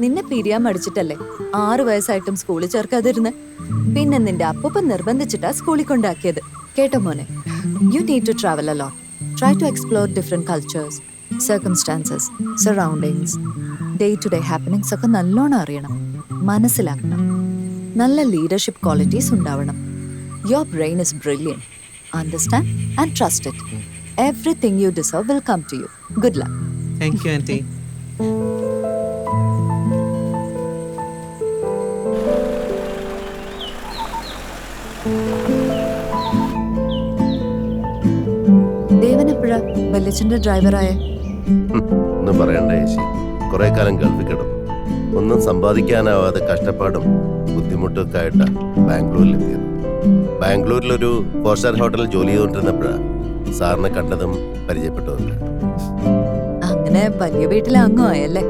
നിന്നെ പിരിയാൻ മടിച്ചിട്ടല്ലേ 6 വയസ്സായിട്ടും സ്കൂളിൽ ചേർക്കാതിരുന്ന്. പിന്നെ നിന്റെ അപ്പൂപ്പൻ നിർബന്ധിച്ചിട്ടാ സ്കൂളിൽ കൊണ്ടാക്കിയത്. കേട്ടോ മോനെ, you need to travel a lot. Try to explore different cultures, circumstances, surroundings, day to day happenings ഒക്കെ നല്ലോണം അറിയണം, മനസ്സിലാക്കണം. നല്ല ലീഡർഷിപ്പ് ക്വാളിറ്റീസ് ഉണ്ടാവണം. Your brain is brilliant. Understand and trust it. Everything you deserve will come to you. Good luck. Thank you aunty. ദേവനെപ്പോഴാ വല്യച്ഛൻ്റെ ഡ്രൈവറായേ? ഒന്നും പറയണ്ട ചേച്ചി, കുറെ കാലം ഗൾഫിൽ കിടന്നു. ഒന്നും സമ്പാദിക്കാനാവാതെ കഷ്ടപ്പാടും ബുദ്ധിമുട്ടൊക്കെ ആയിട്ടാ ബാംഗ്ലൂരിലെത്തിയത്. ബാംഗ്ലൂരിലൊരു 4-സ്റ്റാർ ഹോട്ടലിൽ ജോലി ചെയ്തുകൊണ്ടിരുന്നപ്പോഴാണ് സാറിനെ കണ്ടതും പരിചയപ്പെട്ടതൊക്കെ. അങ്ങനെ വലിയ വീട്ടിലെ അംഗം ആയല്ലേ?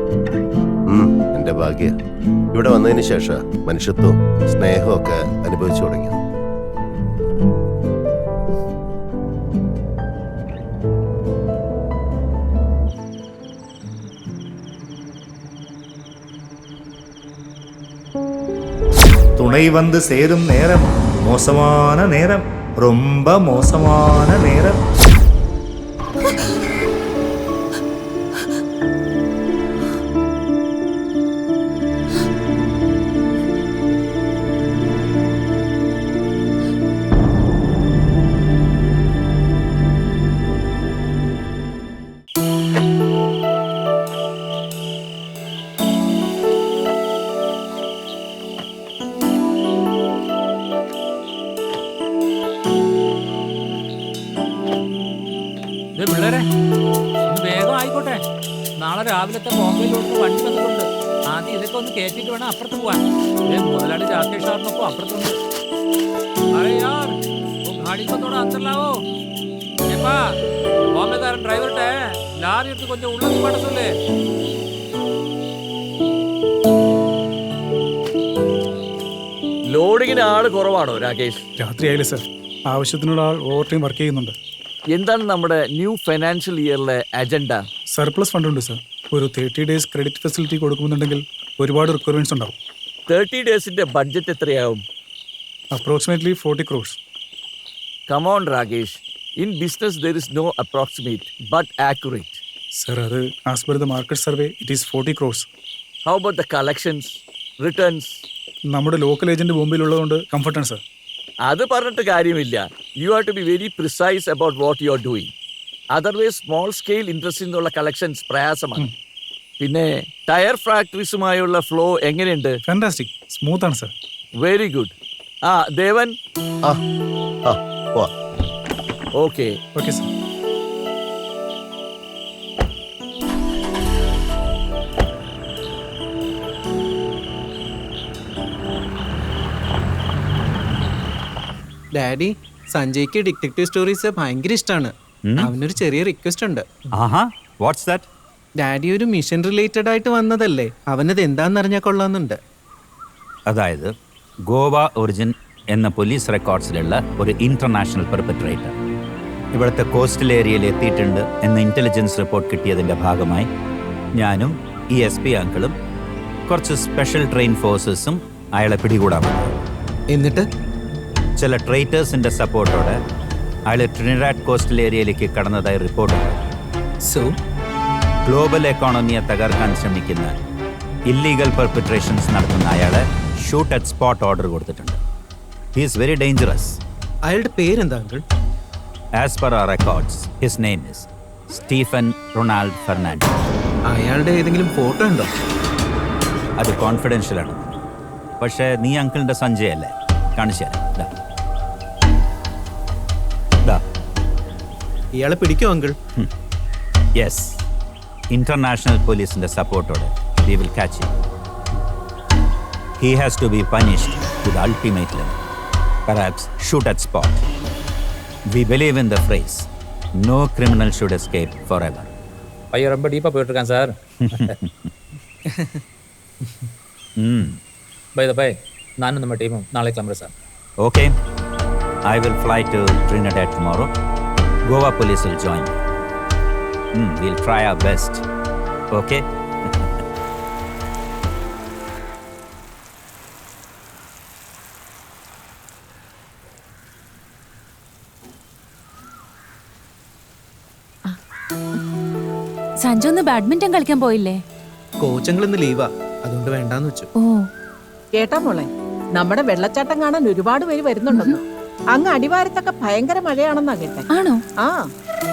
എന്റെ ഭാഗ്യ. ഇവിടെ വന്നതിന് ശേഷം മനുഷ്യത്വവും സ്നേഹവും ഒക്കെ അനുഭവിച്ചു തുടങ്ങി. துணை வந்து சேரும் நேரம் மோசமான நேரம், ரொம்ப மோசமான நேரம். പിള്ളേരെ ഒന്ന് വേഗം ആയിക്കോട്ടെ. നാളെ രാവിലത്തെ ബോംബെയിലോട്ട് വണ്ടി വന്നിട്ടുണ്ട്. ആദ്യം ഇതൊക്കെ ഒന്ന് കയറ്റിട്ട് വേണം അപ്പുറത്ത് പോവാൻ. മുതലാളി രാകേഷ് സാറിനൊപ്പം അപ്പുറത്തുണ്ട്. अरे यार वो गाड़ी को थोड़ा अंदर लाओ. ஏப்பா பாம்பேக்காரன் டிரைவர்கிட்ட லாரி எடுத்து கொஞ்சம் உள்ள மாட்ட சொல்லு. ലോഡിങ്ങിന് ആള് കുറവാണോ രാകേഷ്? രാത്രിയായില്ലേ സർ, ആവശ്യത്തിനുള്ള ആൾ ഓവർ ടൈം വർക്ക് ചെയ്യുന്നുണ്ട്. എന്താണ് നമ്മുടെ ന്യൂ ഫൈനാൻഷ്യൽ ഇയറിലെ അജണ്ട? സർപ്ലസ് ഫണ്ട് ഉണ്ട് സർ. ഒരു 30 days ക്രെഡിറ്റ് ഫെസിലിറ്റി കൊടുക്കുന്നുണ്ടെങ്കിൽ ഒരുപാട് റിക്വയർമെന്റ്സ് ഉണ്ടാവും. 30 ഡേയ്സിന്റെ ബഡ്ജറ്റ് എത്രയാവും? Approximately 40 crores. Come on Rakesh, in business there is no approximate but accurate. Sir, അത് as per the market survey it is 40 crores. How about the collections, returns? നമ്മുടെ local agent ബോംബെയിലുള്ളതുകൊണ്ട് കംഫർട്ടാണ് sir. അത് പറഞ്ഞിട്ട് കാര്യമില്ല. You have to be very precise about what you are doing. Otherwise small scale ഇൻട്രസ്റ്റിൽ നിന്നുള്ള collections പ്രയാസമാണ്. പിന്നെ ടയർ ഫാക്ടറീസുമായുള്ള ഫ്ലോ എങ്ങനെയുണ്ട്? ഫാന്റാസ്റ്റിക്, സ്മൂത്ത് ആണ് സർ. Very good. ആ Devan, okay okay sir. Daddy, സഞ്ജയ്ക്ക് ഡിറ്റക്റ്റീവ് സ്റ്റോറീസ് ഭയങ്കര ഇഷ്ടമാണ്. അവനൊരു ചെറിയ റിക്വസ്റ്റ് ഉണ്ട്. ആഹാ, വാട്ട്സ് ദാറ്റ്? ഡാഡി ഒരു മിഷൻ റിലേറ്റഡ് ആയിട്ട് വന്നതല്ലേ, അവനത് എന്താണെന്ന് അറിഞ്ഞാൽ കൊള്ളാമെന്നുണ്ട്. അതായത് ഗോവ ഒറിജിൻ എന്ന പോലീസ് റെക്കോർഡ്സിലുള്ള ഒരു ഇന്റർനാഷണൽ പെർപെട്രേറ്റർ ഇവിടുത്തെ കോസ്റ്റൽ ഏരിയയിൽ എത്തിയിട്ടുണ്ട് എന്ന ഇന്റലിജൻസ് റിപ്പോർട്ട് കിട്ടിയതിൻ്റെ ഭാഗമായി ഞാനും ഈ SP അങ്കിളും കുറച്ച് സ്പെഷ്യൽ ട്രെയിൻ ഫോഴ്സസും അയാളെ പിടികൂടാൻ വന്നു. എന്നിട്ട് ചില ട്രേറ്റേഴ്സിൻ്റെ സപ്പോർട്ടോടെ അയാൾ ട്രിനിഡാഡ് കോസ്റ്റൽ ഏരിയയിലേക്ക് കടന്നതായി റിപ്പോർട്ടുണ്ട്. സോ ഗ്ലോബൽ എക്കോണമിയെ തകർക്കാൻ ശ്രമിക്കുന്ന ഇല്ലീഗൽ പെർപെട്രേഷൻസ് നടത്തുന്ന അയാളെ ഷൂട്ട് അറ്റ് സ്പോട്ട് ഓർഡർ കൊടുത്തിട്ടുണ്ട്. He is very dangerous. അയാളുടെ പേരെന്താ uncle? As per our records, his name is Stephen Ronald Fernandez. അയാളുടെ ഏതെങ്കിലും ഫോട്ടോ ഉണ്ടോ? അത് കോൺഫിഡൻഷ്യലാണ്. പക്ഷേ നീ അങ്കിളിൻ്റെ സഞ്ജയ് അല്ലേ? കാണിച്ചു തരാം. ഇയാളെ പിടിക്കോ അങ്കിൾ? യെസ്, ഇന്റർനാഷണൽ പോലീസിന്റെ സപ്പോർട്ടോടെ we will catch him. He has to be punished to the ultimate level. Perhaps shoot at spot. We believe in the phrase, no criminal should escape forever. பையன் ரொம்ப டீப்பாக போயிட்டுருக்கான் சார். பை நானும் நம்ம டீமும் நாளைக்கு கிளம்புறேன் sir. Okay, I will fly to Trinidad tomorrow. Goa police will join. We'll try our best. Okay? Sanju ഒന്ന് badminton കളിക്കാൻ പോയില്ലേ? കോച്ചങ്ങൾ ഇന്ന് ലീവാ, അതുകൊണ്ട് വേണ്ടാന്ന് വെച്ചു. ഓ, കേട്ടാ മോളെ, നമ്മുടെ വെള്ളച്ചാട്ടം കാണാൻ ഒരുപാട് പേര് വരുന്നുണ്ടെന്ന്. അങ്ങ് അടിവാരത്തൊക്കെ ഭയങ്കര മഴയാണെന്നാ കേട്ടെ. ആണോ? ആ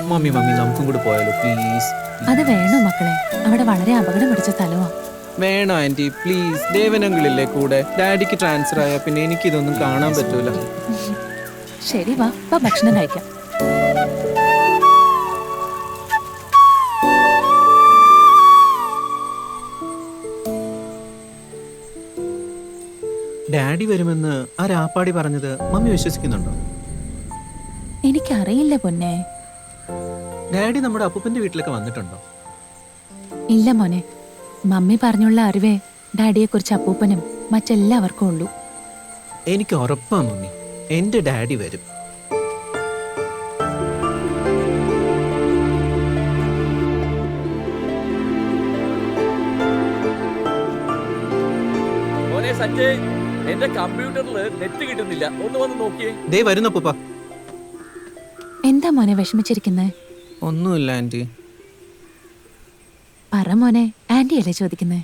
മമ്മി നമുക്കും കൂടെ പോയാലോ പ്ലീസ്? അത് വേണോ മക്കളെ? അവിടെ വളരെ അപകടം പിടിച്ച സ്ഥലമാ. വേണോ ആന്റി പ്ലീസ്? ദേവനങ്ങളില്ലേ കൂടെ? ഡാഡിക്ക് ട്രാൻസ്ഫർ ആയ പിന്നെ എനിക്കിതൊന്നും കാണാൻ പറ്റൂല. ശരി വാ, ഇപ്പൊ ഭക്ഷണം കഴിക്കാം. ഡാഡി വരുമെന്ന് ആ രാപ്പാടി പറഞ്ഞത് മമ്മി വിശ്വസിക്കുന്നുണ്ടോ? എനിക്കറിയില്ല പൊന്നെ. ഡാഡി നമ്മുടെ അപ്പൂപ്പന്റെ വീട്ടിലൊക്കെ വന്നിട്ടുണ്ടോ? ഇല്ല മോനെ, മമ്മി പറഞ്ഞുള്ള അറിവേ ഡാഡിയെ കുറിച്ച് അപ്പൂപ്പനും മറ്റെല്ലാവർക്കും ഉള്ളൂ. എനിക്ക് ഉറപ്പാ മമ്മി, എന്റെ ഡാഡി വരും. മോനെ സഞ്ജയ്, എന്റെ കമ്പ്യൂട്ടറിൽ നെറ്റ് കിട്ടുന്നില്ല, ഒന്ന് വന്ന് നോക്കിയേ. ദേ വരുന്നു അപ്പൂപ്പ. എന്താ മോനെ വിഷമിച്ചിരിക്കുന്നത്? ഒന്നുമില്ല ആന്റി. പറ മോനെ, ആന്റി അല്ലേ ചോദിക്കുന്നത്?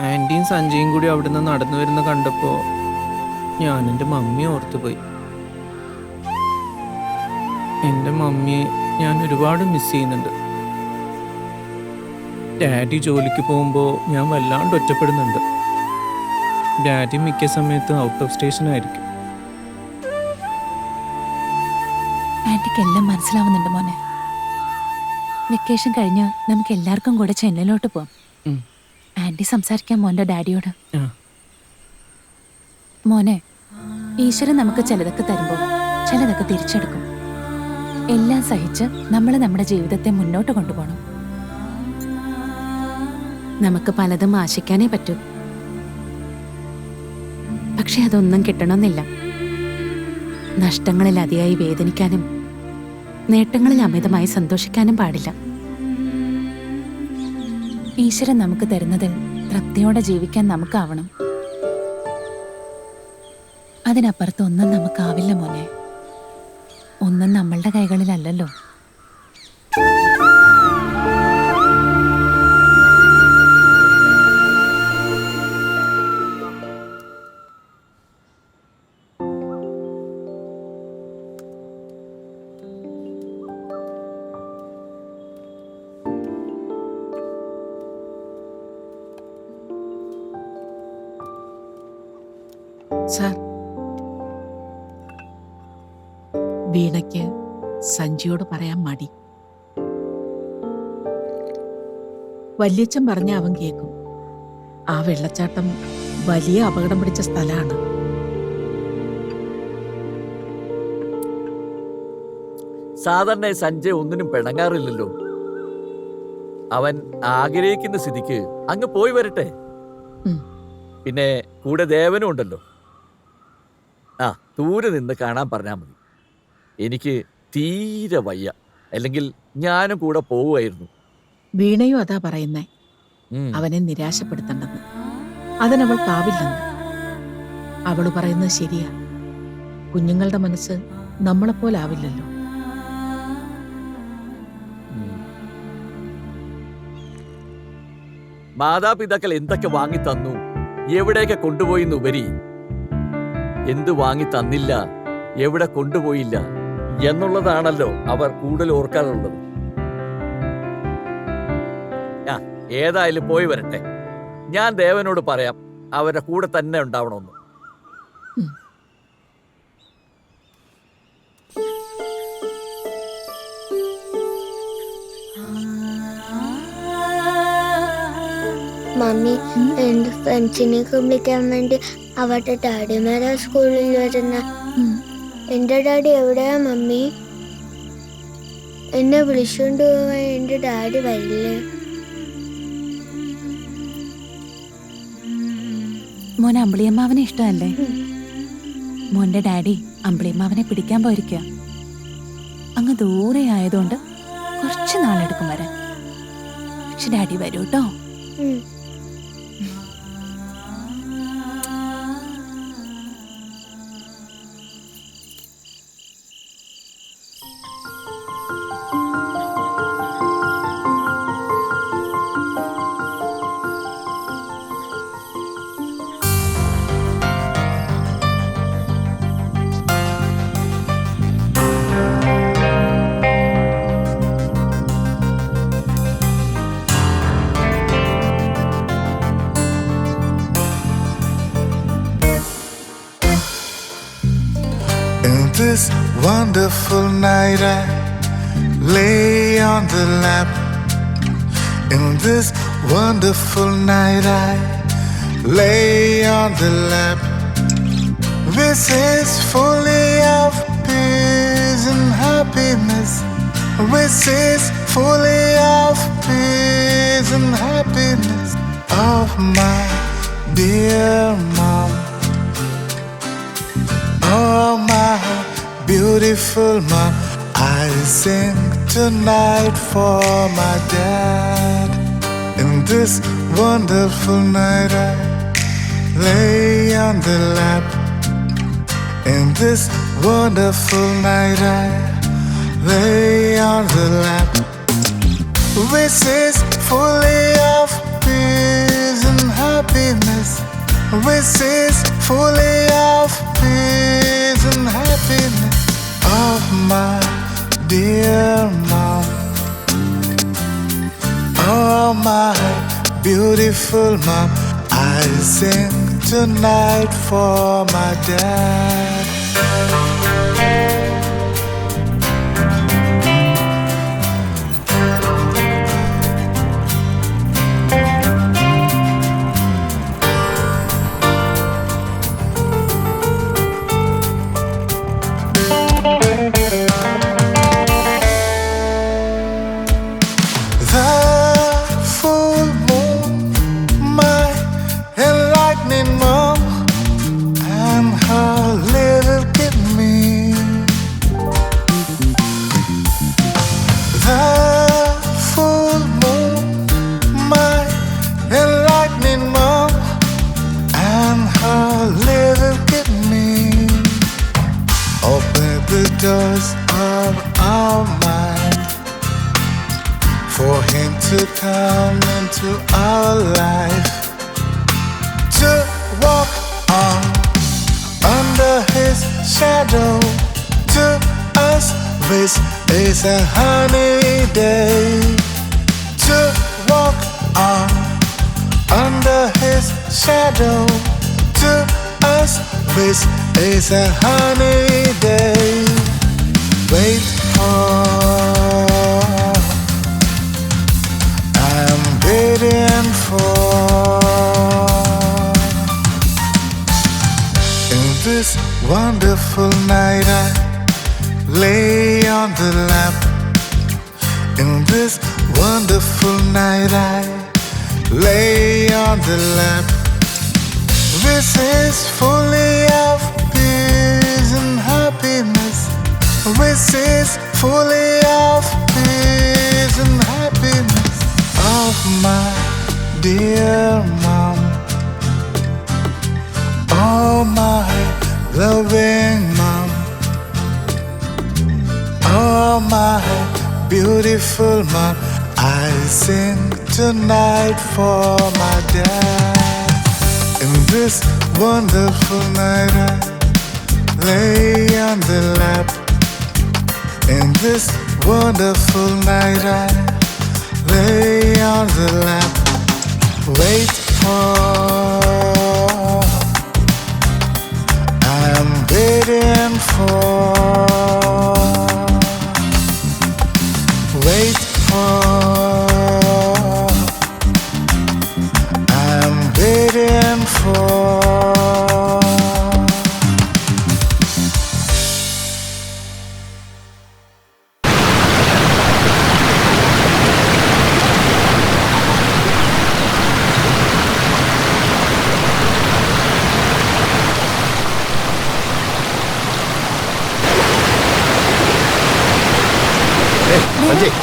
ആന്റിയും സഞ്ജയും കൂടി അവിടുന്ന് നടന്നു വരുന്ന കണ്ടപ്പോ ഞാൻ എൻ്റെ മമ്മിയെ ഓർത്തുപോയി. എൻ്റെ മമ്മിയെ ഞാൻ ഒരുപാട് മിസ് ചെയ്യുന്നുണ്ട്. ഡാഡി ജോലിക്ക് പോകുമ്പോൾ ഞാൻ വല്ലാണ്ട് ഒറ്റപ്പെടുന്നുണ്ട്. ഡാഡി മിക്ക സമയത്തും ഔട്ട് ഓഫ് സ്റ്റേഷൻ ആയിരിക്കും. ആന്റിക്ക് എല്ലാം മനസ്സിലാവുന്നുണ്ട് മോനെ. വെക്കേഷൻ കഴിഞ്ഞ് നമുക്ക് എല്ലാവർക്കും കൂടെ ചെന്നൈയിലോട്ട് പോവാം. ആന്റി സംസാരിക്കാം മോന്റെ ഡാഡിയോട്. മോനെ, ഈശ്വരൻ നമുക്ക് ചിലതൊക്കെ തരുമ്പോൾ ചിലതൊക്കെ തിരിച്ചെടുക്കും. എല്ലാം സഹിച്ച് നമ്മൾ നമ്മുടെ ജീവിതത്തെ മുന്നോട്ട് കൊണ്ടുപോകണം. നമുക്ക് പലതും ആശിക്കാനേ പറ്റൂ. പക്ഷെ അതൊന്നും കിട്ടണമെന്നില്ല. നഷ്ടങ്ങളിൽ അതിയായി വേദനിക്കാനും നേട്ടങ്ങളിൽ അമിതമായി സന്തോഷിക്കാനും പാടില്ല. ഈശ്വരൻ നമുക്ക് തരുന്നതിൽ തൃപ്തിയോടെ ജീവിക്കാൻ നമുക്കാവണം. അതിനപ്പുറത്ത് ഒന്നും നമുക്കാവില്ല മോനെ. ഒന്നും നമ്മളുടെ കൈകളിലല്ലല്ലോ. സാർ, വീണയ്ക്ക് സഞ്ജിയോട് പറയാൻ മടി. വല്യച്ഛൻ പറഞ്ഞ അവൻ കേൾക്കും. ആ വെള്ളച്ചാട്ടം വലിയ അപകടം പിടിച്ച സ്ഥലമാണ്. സാധാരണ സഞ്ജയ് ഒന്നിനും പിണങ്ങാറില്ലല്ലോ. അവൻ ആഗ്രഹിക്കുന്ന സ്ഥിതിക്ക് അങ്ങ് പോയി വരട്ടെ. പിന്നെ കൂടെ ദേവനും ഉണ്ടല്ലോ. ആ, ദൂരെ നിന്ന് കാണാൻ പറഞ്ഞാൽ മതി. എനിക്ക് തീരെ വയ്യ, അല്ലെങ്കിൽ ഞാനും കൂടെ പോവുമായിരുന്നു. വീണയും അതാ പറയുന്നേ, ഉം. അവനെ നിരാശപ്പെടുത്തണ്ടെന്ന്. അതിനവൾക്കാവില്ലെന്ന്. അവള് പറയുന്നത് ശരിയാ. കുഞ്ഞുങ്ങളുടെ മനസ്സ് നമ്മളെപ്പോലാവില്ലല്ലോ. മാതാപിതാക്കൾ എന്തൊക്കെ വാങ്ങി തന്നു, എവിടെയൊക്കെ കൊണ്ടുപോയി എന്നുപരി എന്ത് വാങ്ങി തന്നില്ല, എവിടെ കൊണ്ടുപോയില്ല എന്നുള്ളതാണല്ലോ അവർ കൂടുതൽ ഓർക്കാറുള്ളത്. ആ, ഏതായാലും പോയി വരട്ടെ. ഞാൻ ദേവനോട് പറയാം അവരുടെ കൂടെ തന്നെ ഉണ്ടാവണമെന്ന്. മമ്മി, എന്റെ ഫ്രണ്ട്സിനെയൊക്കെ വിളിക്കാൻ വേണ്ടി അവരുടെ ഡാഡിമാരാ സ്കൂളിൽ വരുന്ന. എന്റെ ഡാഡി എവിടെയാ മമ്മി? എന്നെ വിളിച്ചോണ്ട് പോവാൻ എന്റെ ഡാഡി വരില്ലേ? മോൻ അമ്പിളിയമ്മാവനെ ഇഷ്ടമല്ലേ? മോന്റെ ഡാഡി അമ്പിളിയമ്മാവനെ പിടിക്കാൻ പോയിരിക്കുക. അങ്ങ് ദൂരെ ആയതുകൊണ്ട് കുറച്ച് നാളെടുക്കും വരാൻ. പക്ഷെ ഡാഡി വരൂ കേട്ടോ. This wonderful night I lay on the lap. In this wonderful night I lay on the lap. This is fully of peace and happiness. This is fully of peace and happiness of my dear mom. Oh, my beautiful mom, I sing tonight for my dad. In this wonderful night I lay on the lap. In this wonderful night I lay on the lap. This is fully of peace and happiness. This is fully of peace and happiness of my dear mom. Oh, my beautiful mom, I sing tonight for my dad. Doors of our mind for him to come into our life, to walk on under his shadow. To us this is a honey day, to walk on under his shadow. To us this is a honey day. Wait for, I'm waiting for. In this wonderful night I lay on the lap. In this wonderful night I lay on the lap. This is fully of peace and happiness. This is fully of peace and happiness of my dear mom. Oh, my loving mom. Oh, my beautiful mom. I sing tonight for my dad. In this wonderful night I lay on the lap. In this wonderful night I lay on the lap. Wait for, I'm waiting for. Wait for, I'm waiting for.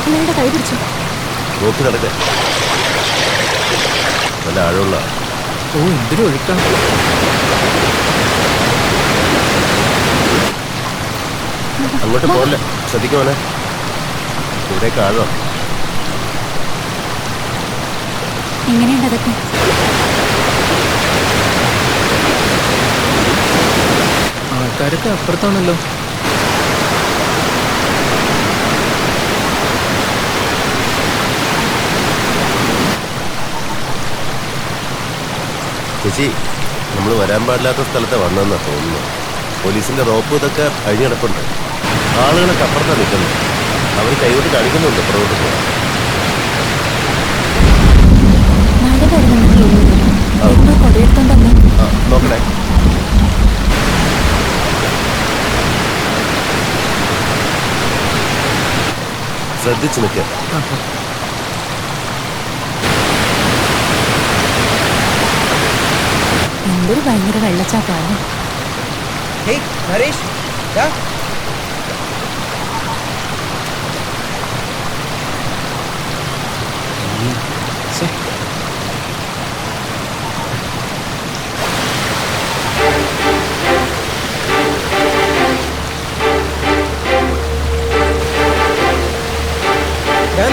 അമ്മയുടെ കൈ പിടിച്ചു. നോക്കി നടക്ക. നല്ല ആഴമുള്ള. ഓ, എന്തൊരു ഒഴുക്കാണ്. അങ്ങോട്ട് പോകല്ലേ, ശ്രദ്ധിക്കുവാനെ. ഇവിടേക്ക് ആഴം. എങ്ങനെയുണ്ട് അതൊക്കെ? ആൾക്കാരൊക്കെ അപ്പുറത്താണല്ലോ. ചേച്ചി, നമ്മൾ വരാൻ പാടില്ലാത്ത സ്ഥലത്തെ വന്നെന്നാ തോന്നുന്നു. പോലീസിന്റെ റോപ്പ് ഇതൊക്കെ അഴിഞ്ഞു കിടപ്പുണ്ട്. ആളുകളൊക്കെ അപ്പുറത്താണ് നിൽക്കുന്നത്. അവർ കൈകൊണ്ട് കാണിക്കുന്നുണ്ട് പുറകോട്ട് പോകാൻ. നോക്കണേ. ശ്രദ്ധിച്ചു നിൽക്കുക. എന്തൊരു ഭയങ്കര വെള്ളച്ചാട്ടമാണ്.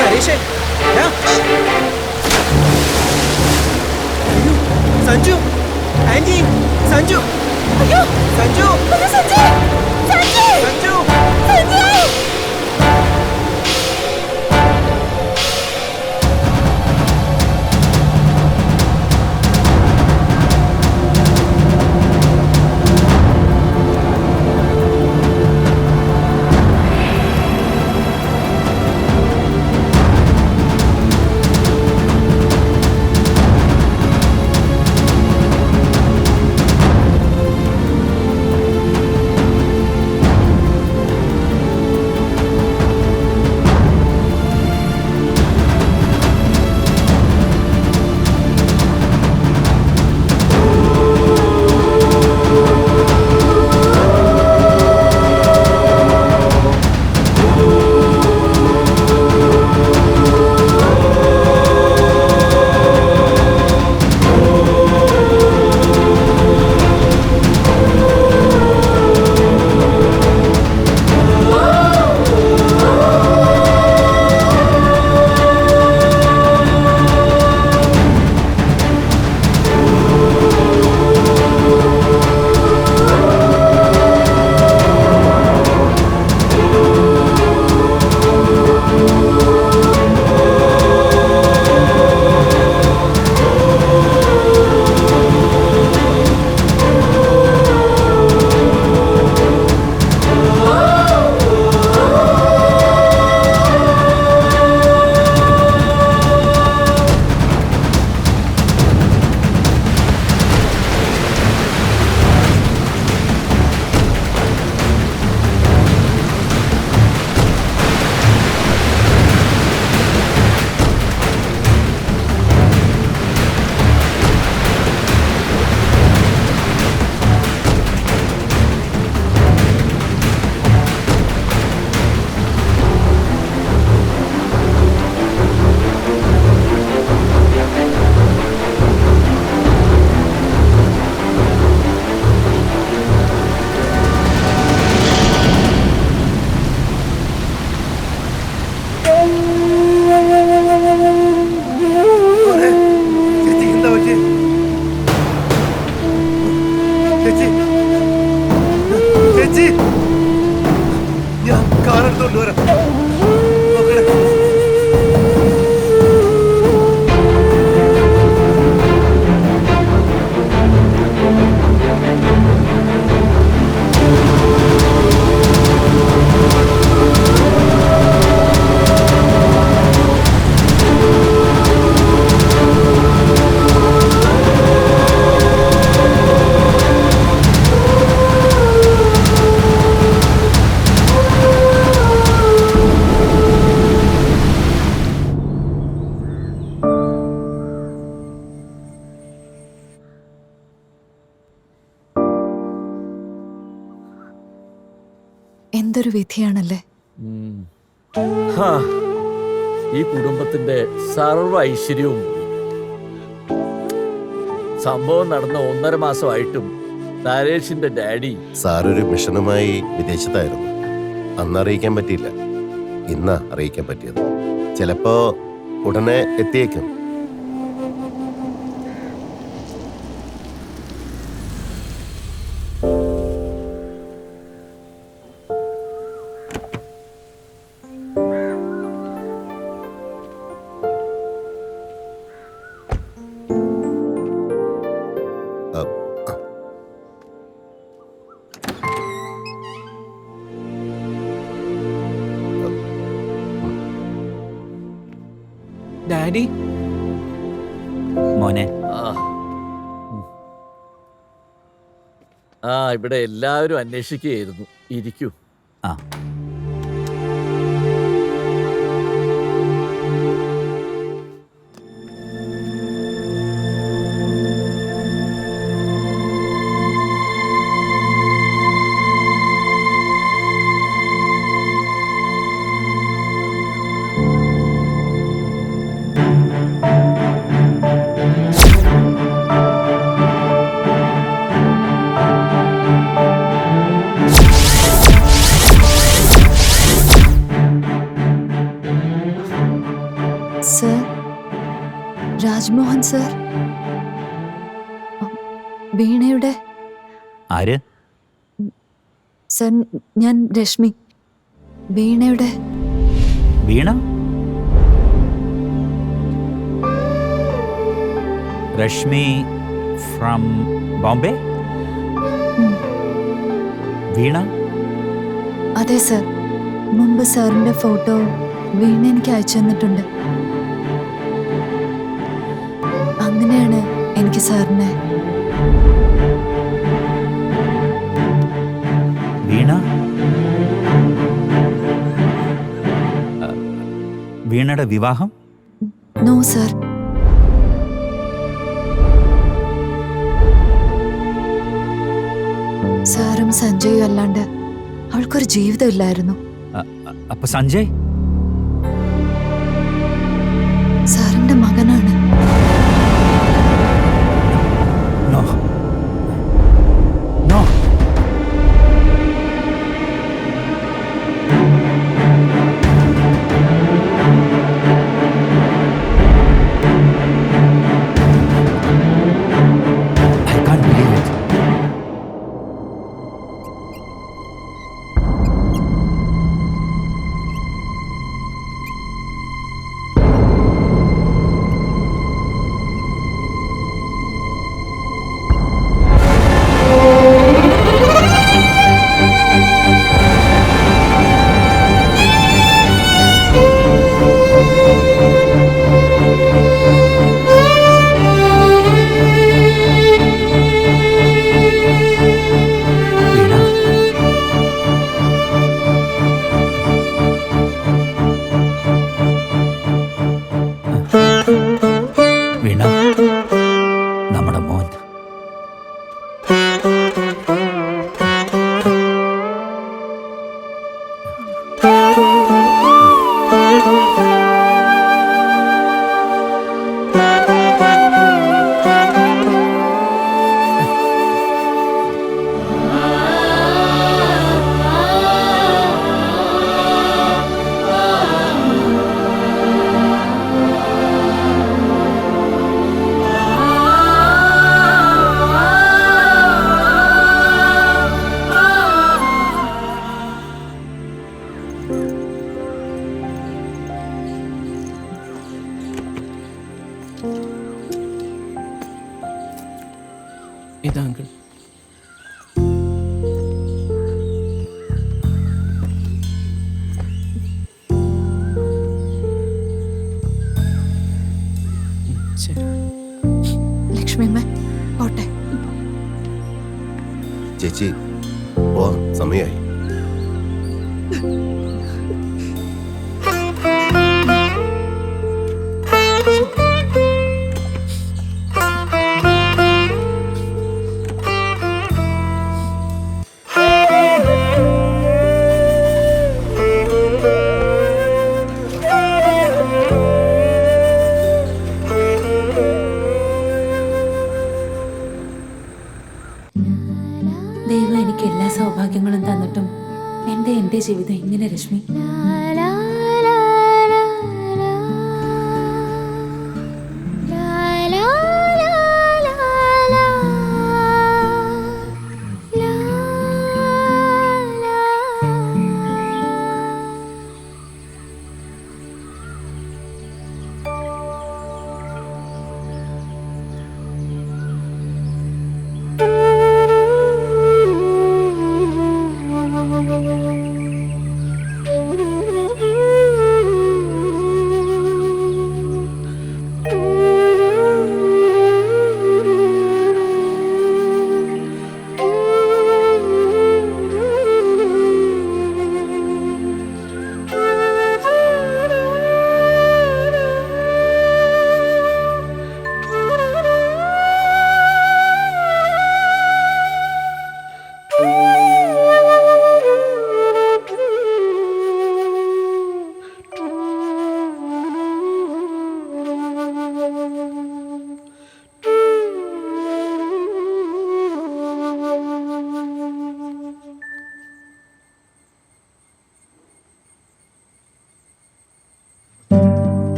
നരേഷേ, സഞ്ജു, ആന്റി, സഞ്ജു, അയ്യോ സഞ്ജു, സഞ്ജു, സഞ്ജു. ചേച്ചി ഞാൻ കാറെടുത്തോണ്ട് വരാം. നോക്കണേ. എന്തൊരു വിധിയാണല്ലേ. ഹാ, ഈ കുടുംബത്തിന്റെ സർവ്വ ഐശ്വര്യവും പോയി. സംഭവം നടന്ന 1.5 മാസമായിട്ടും നരേഷിന്റെ ഡാഡി സാറൊരു മിഷനുമായി വിദേശത്തായിരുന്നു. അന്ന് അറിയിക്കാൻ പറ്റിയില്ല. ഇന്ന് അറിയിക്കാൻ പറ്റിയത്. ചിലപ്പോ ഉടനെ എത്തിയേക്കും. ഡാഡി, മോനെ, ഇവിടെ എല്ലാവരും അന്വേഷിക്കുകയായിരുന്നു. ഇരിക്കൂ. ആ സർ, രാജ്മോഹൻ സർ, വീണയുടെ. ആര്? സർ, ഞാൻ രശ്മി. വീണയുടെ. വീണ? രശ്മി ഫ്രം ബോംബെ? വീണ? അതെ സർ, മുമ്പ് സാറിന്റെ ഫോട്ടോ വീണ എനിക്ക് അയച്ചു തന്നിട്ടുണ്ട്. അങ്ങനെയാണ് എനിക്ക് സാറിനെ. വീണ? വീണയുടെ വിവാഹം? No sir. സാറും സഞ്ജയും അല്ലാണ്ട് അവൾക്കൊരു ജീവിതമില്ലായിരുന്നു. അപ്പൊ സഞ്ജയ് സാറിന്റെ മകനാണ്. No no. I can't believe it. ചേച്ചി ഓ സമയായി. ദൈവം എനിക്ക് എല്ലാ സൗഭാഗ്യങ്ങളും തന്നിട്ടും എന്റെ ജീവിതം ഇങ്ങനെ രശ്മി.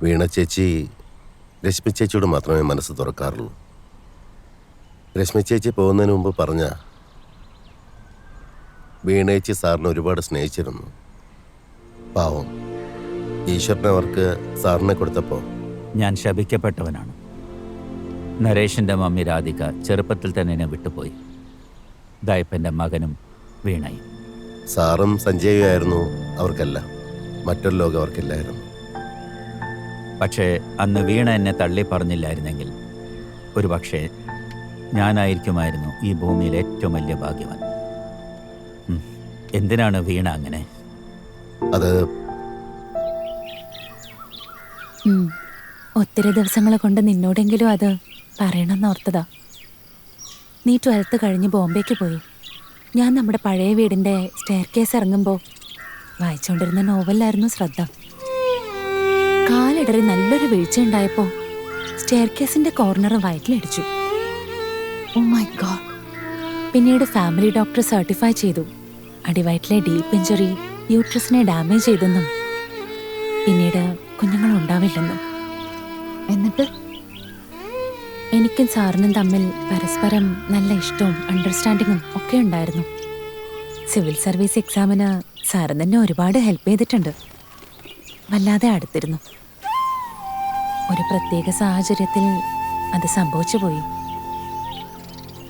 വീണ ചേച്ചി രശ്മി ചേച്ചിയോട് മാത്രമേ മനസ്സ് തുറക്കാറുള്ളൂ. രശ്മി ചേച്ചി പോകുന്നതിന് മുമ്പ് പറഞ്ഞ വീണേച്ചി സാറിനെ ഒരുപാട് സ്നേഹിച്ചിരുന്നു. പാവം ഈശ്വരൻ അവർക്ക് സാറിനെ കൊടുത്തപ്പോൾ ഞാൻ ശപിക്കപ്പെട്ടവനാണ്. നരേഷിൻ്റെ മമ്മി രാധിക ചെറുപ്പത്തിൽ തന്നെ എന്നെ വിട്ടുപോയി. ദയപ്പൻ്റെ മകനും വീണയും. സാറും സഞ്ജയുമായിരുന്നു അവർക്കെല്ലാം. മറ്റൊരു ലോകം അവർക്കില്ലായിരുന്നു. പക്ഷേ അന്ന് വീണ എന്നെ തള്ളി പറഞ്ഞില്ലായിരുന്നെങ്കിൽ ഒരുപക്ഷെ ഞാനായിരിക്കുമായിരുന്നു ഈ ഭൂമിയിൽ ഏറ്റവും വലിയ ഭാഗ്യവാൻ. എന്തിനാണ് വീണ അങ്ങനെ? അത് ഒത്തിരി ദിവസങ്ങളെ കൊണ്ട് നിന്നോടെങ്കിലും അത് പറയണമെന്ന് ഓർത്തതാ. നീ 12th കഴിഞ്ഞ് ബോംബെക്ക് പോയി. ഞാൻ നമ്മുടെ പഴയ വീടിൻ്റെ സ്റ്റെയർ കേസ് ഇറങ്ങുമ്പോൾ വായിച്ചുകൊണ്ടിരുന്ന നോവലിലായിരുന്നു ശ്രദ്ധ. കാലിടറി നല്ലൊരു വീഴ്ച ഉണ്ടായപ്പോൾ സ്റ്റെയർ കേസിൻ്റെ കോർണർ വയറ്റിലടിച്ചു. Oh my god. പിന്നീട് ഫാമിലി ഡോക്ടർ സർട്ടിഫൈ ചെയ്തു അടിവയറ്റിലെ ഡീപ്പ് ഇഞ്ചുറി യൂട്രസിനെ ഡാമേജ് ചെയ്തെന്നും പിന്നീട് കുഞ്ഞുങ്ങൾ ഉണ്ടാവില്ലെന്നും. എന്നിട്ട് എനിക്കും സാറിനും തമ്മിൽ പരസ്പരം നല്ല ഇഷ്ടവും അണ്ടർസ്റ്റാൻഡിങ്ങും ഒക്കെ ഉണ്ടായിരുന്നു. സിവിൽ സർവീസ് എക്സാമിന് സാറ് തന്നെ ഒരുപാട് ഹെൽപ്പ് ചെയ്തിട്ടുണ്ട്. വല്ലാതെ അടുത്തിരുന്നു. ഒരു പ്രത്യേക സാഹചര്യത്തിൽ അത് സംഭവിച്ചു പോയി.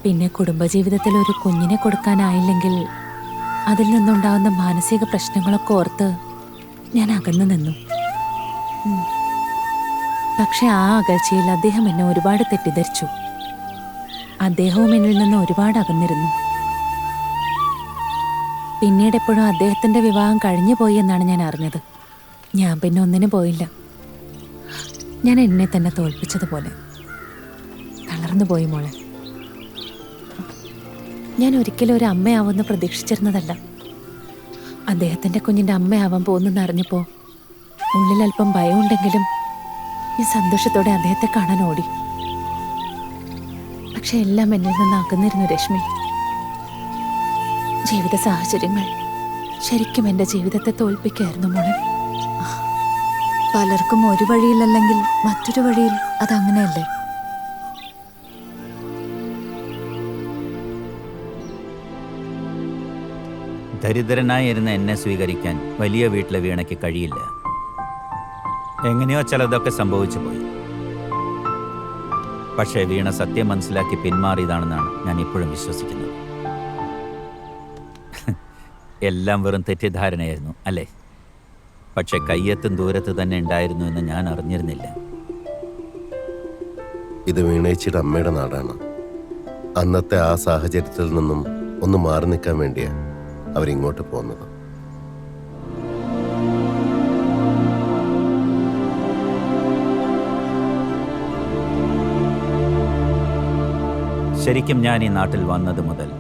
പിന്നെ കുടുംബജീവിതത്തിൽ ഒരു കുഞ്ഞിനെ കൊടുക്കാനായില്ലെങ്കിൽ അതിൽ നിന്നുണ്ടാകുന്ന മാനസിക പ്രശ്നങ്ങളൊക്കെ ഓർത്ത് ഞാൻ അകന്നു നിന്നു. പക്ഷെ ആ അകൽച്ചയിൽ അദ്ദേഹം എന്നെ ഒരുപാട് തെറ്റിദ്ധരിച്ചു. അദ്ദേഹവും എന്നിൽ നിന്ന് ഒരുപാട് അകന്നിരുന്നു. പിന്നീട് എപ്പോഴും അദ്ദേഹത്തിന്റെ വിവാഹം കഴിഞ്ഞു പോയി എന്നാണ് ഞാൻ അറിഞ്ഞത്. ഞാൻ പിന്നെ ഒന്നിനും പോയില്ല. ഞാൻ എന്നെ തന്നെ തോൽപ്പിച്ചതുപോലെ തളർന്നു പോയി മോളെ. ഞാൻ ഒരിക്കലും ഒരു അമ്മയാവുമെന്ന് പ്രതീക്ഷിച്ചിരുന്നതല്ല. അദ്ദേഹത്തിന്റെ കുഞ്ഞിന്റെ അമ്മയാവാൻ പോകുന്നെന്ന് അറിഞ്ഞപ്പോ ഉള്ളിൽ അല്പം ഭയമുണ്ടെങ്കിലും ഞാൻ സന്തോഷത്തോടെ അദ്ദേഹത്തെ കാണാൻ ഓടി. പക്ഷെ എല്ലാം എന്നിൽ നിന്ന് അകന്നിരുന്നു രശ്മി. ജീവിത സാഹചര്യങ്ങൾ ശരിക്കും എന്റെ ജീവിതത്തെ തോൽപ്പിക്കായിരുന്നു മോളെ. പലർക്കും ഒരു വഴിയിലല്ലെങ്കിൽ മറ്റൊരു വഴിയിൽ അതങ്ങനെയല്ലേ? ദരിദ്രനായിരുന്ന എന്നെ സ്വീകരിക്കാൻ വലിയ വീട്ടിലെ വീണയ്ക്ക് കഴിയില്ല. എങ്ങനെയോ ചിലതൊക്കെ സംഭവിച്ചു പോയി. പക്ഷേ വീണ സത്യം മനസ്സിലാക്കി പിന്മാറിയതാണെന്നാണ് ഞാൻ ഇപ്പോഴും വിശ്വസിക്കുന്നത്. എല്ലാം വെറും തെറ്റിദ്ധാരണയായിരുന്നു അല്ലേ? പക്ഷെ കയ്യെത്തും ദൂരത്ത് തന്നെ ഉണ്ടായിരുന്നു എന്ന് ഞാൻ അറിഞ്ഞിരുന്നില്ല. ഇത് വീണേച്ചിയുടെ അമ്മയുടെ നാടാണ്. അന്നത്തെ ആ സാഹചര്യത്തിൽ നിന്നും ഒന്ന് മാറി നിൽക്കാൻ വേണ്ടിയാ അവരിങ്ങോട്ട് പോകുന്നത്. ശരിക്കും ഞാൻ ഈ നാട്ടിൽ വന്നത് മുതൽ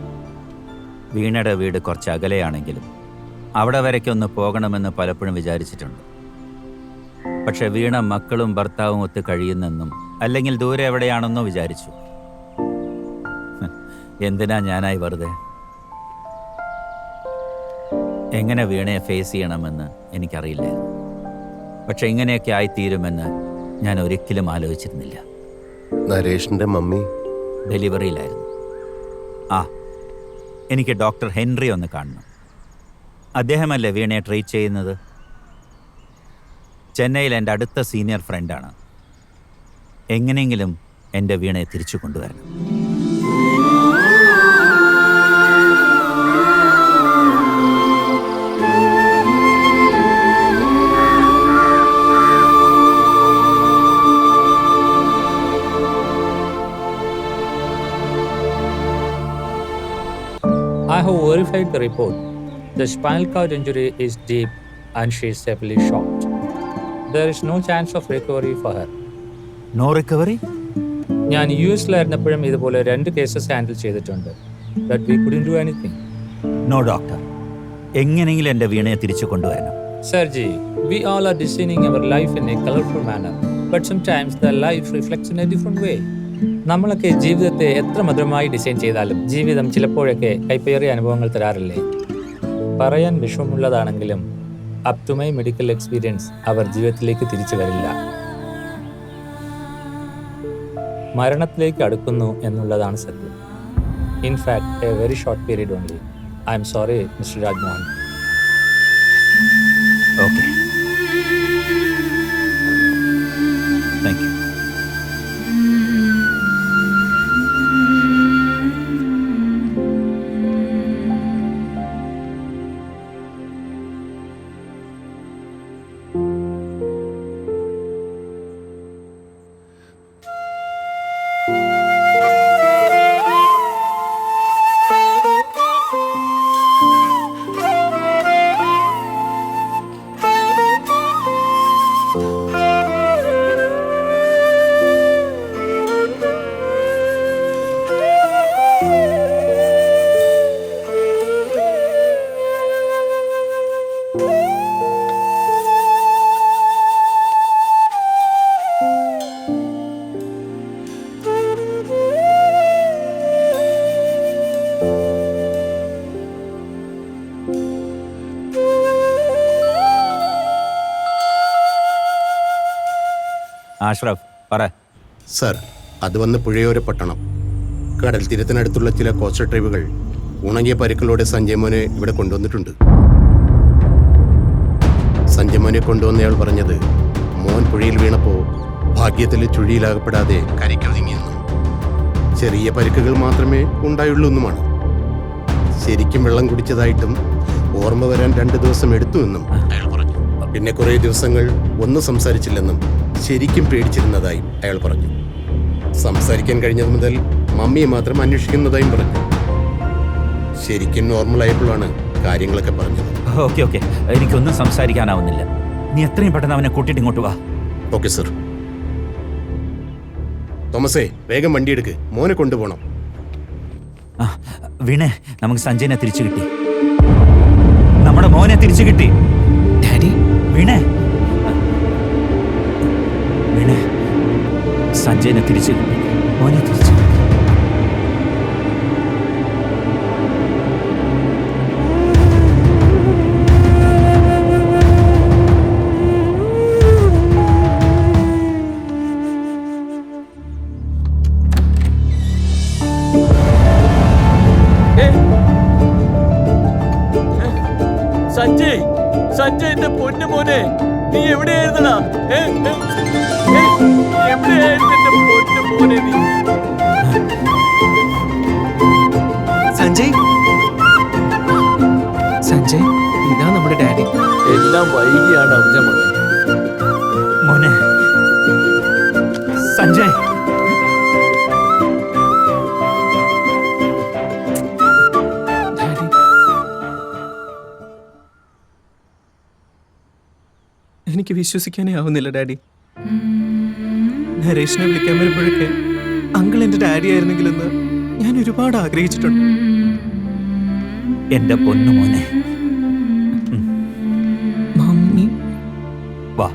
വീണയുടെ വീട് കുറച്ച് അകലെയാണെങ്കിലും അവിടെ വരയ്ക്കൊന്ന് പോകണമെന്ന് പലപ്പോഴും വിചാരിച്ചിട്ടുണ്ട്. പക്ഷെ വീണ മക്കളും ഭർത്താവും ഒത്ത് കഴിയുന്നെന്നും അല്ലെങ്കിൽ ദൂരെ എവിടെയാണെന്നോ വിചാരിച്ചു. എന്തിനാ ഞാനായി വെറുതെ? എങ്ങനെ വീണയെ ഫേസ് ചെയ്യണമെന്ന് എനിക്കറിയില്ലായിരുന്നു. പക്ഷെ ഇങ്ങനെയൊക്കെ ആയിത്തീരുമെന്ന് ഞാൻ ഒരിക്കലും ആലോചിച്ചിരുന്നില്ല. നരേഷിന്റെ മമ്മി ഡെലിവറിയിലായിരുന്നു. എനിക്ക് ഡോക്ടർ ഹെൻറി ഒന്ന് കാണണം. അദ്ദേഹമല്ലേ വീണയെ ട്രീറ്റ് ചെയ്യുന്നത്? ചെന്നൈയിൽ എൻ്റെ അടുത്ത സീനിയർ ഫ്രണ്ടാണ്. എങ്ങനെയെങ്കിലും എൻ്റെ വീണയെ തിരിച്ചു കൊണ്ടുവരണം. I have verified the report. The spinal cord injury is deep and she is severely shocked. There is no chance of recovery for her. No recovery? ഞാൻ US-ലായിരുന്നപ്പോഴും ഇതുപോലെ 2 കേസസ് ഹാൻഡിൽ ചെയ്തിട്ടുണ്ട്. But we couldn't do anything. No doctor, എങ്ങനെയെങ്കിലും എൻ്റെ വീണയെ തിരിച്ചു കൊണ്ടുവരണം. Sergi, we all are designing our life in a colorful manner. But sometimes the life reflects in a different way. നമ്മളൊക്കെ ജീവിതത്തെ എത്ര മധുരമായി ഡിസൈൻ ചെയ്താലും ജീവിതം ചിലപ്പോഴൊക്കെ കൈപ്പേറിയ അനുഭവങ്ങൾ തരാറില്ലേ? പറയാൻ വിഷമമുള്ളതാണെങ്കിലും up to my medical experience അവർ ജീവിതത്തിലേക്ക് തിരിച്ചു വരില്ല. മരണത്തിലേക്ക് അടുക്കുന്നു എന്നുള്ളതാണ് സത്യം. In fact a very short period only. I'm sorry mister Rajmohan. Okay, thank you. Ashraf പറ. സർ, അത് വന്ന് പുഴയോര പട്ടണം. കടൽ തീരത്തിനടുത്തുള്ള ചില കോസ്റ്റൽ ട്രൈബുകൾ ഉണങ്ങിയ പരിക്കളോടെ സഞ്ജയ് മോനെ ഇവിടെ കൊണ്ടുവന്നിട്ടുണ്ട്. സഞ്ജയ് മോനെ കൊണ്ടുവന്നയാൾ പറഞ്ഞത് മോൻ പുഴയിൽ വീണപ്പോൾ ഭാഗ്യത്തിൽ ചുഴിയിലാകപ്പെടാതെ കരയ്ക്കൊതുങ്ങിയെന്നും ചെറിയ പരിക്കുകൾ മാത്രമേ ഉണ്ടായുള്ളൂ എന്നുമാണ്. ശരിക്കും വെള്ളം കുടിച്ചതായിട്ടും ഓർമ്മ വരാൻ 2 ദിവസം എടുത്തുവെന്നും അയാൾ പറഞ്ഞു. പിന്നെ കുറേ ദിവസങ്ങൾ ഒന്നും സംസാരിച്ചില്ലെന്നും ശരിക്കും പേടിച്ചിരുന്നതായും അയാൾ പറഞ്ഞു. സംസാരിക്കാൻ കഴിഞ്ഞത് മുതൽ മമ്മിയെ മാത്രം അന്വേഷിക്കുന്നതായും പറഞ്ഞു. ശരിക്കും നോർമൽ ആയപ്പോഴാണ് കാര്യങ്ങളൊക്കെ പറഞ്ഞത്. ഓക്കെ ഓക്കെ, എനിക്കൊന്നും സംസാരിക്കാനാവുന്നില്ല. നീ എത്രയും പെട്ടെന്ന് അവനെ കൂട്ടിയിട്ട് ഇങ്ങോട്ട് വാ. Okay sir. തോമസേ വേഗം വണ്ടി എടുക്ക്, മോനെ കൊണ്ടുപോകണം. വീണേ, നമുക്ക് സഞ്ജയനെ തിരിച്ചു കിട്ടി. നമ്മുടെ മോനെ തിരിച്ചു കിട്ടി. ഡാഡി വീണേ, വീണേ, സഞ്ജയനെ തിരിച്ചു കിട്ടി. മോനെ തിരിച്ചു കിട്ടി. സഞ്ജയ്, സഞ്ജയ് എന്റെ പൊന്നു മോനെ, നീ എവിടെയായിരുന്നടാ? എവിടെയായിരുന്നു എന്റെ പൊന്നു മോനെ നീ? സഞ്ജയ്, സഞ്ജയ്, ഇതാ നമ്മുടെ ഡാഡി. എല്ലാം വൈകിയാണ് അറിഞ്ഞ മോനെ. മോനെ സഞ്ജയ്, എനിക്ക് വിശ്വസിക്കാനേ ആവുന്നില്ല ഡാഡി. നരേഷിനെ വിളിക്കാൻ വരുമ്പോഴൊക്കെ അങ്കിൾ എന്റെ ഡാഡി ആയിരുന്നെങ്കിലെന്ന് ഞാൻ ഒരുപാട് ആഗ്രഹിച്ചിട്ടുണ്ട്. എന്റെ പൊന്നു മോനെ. മമ്മി വാ.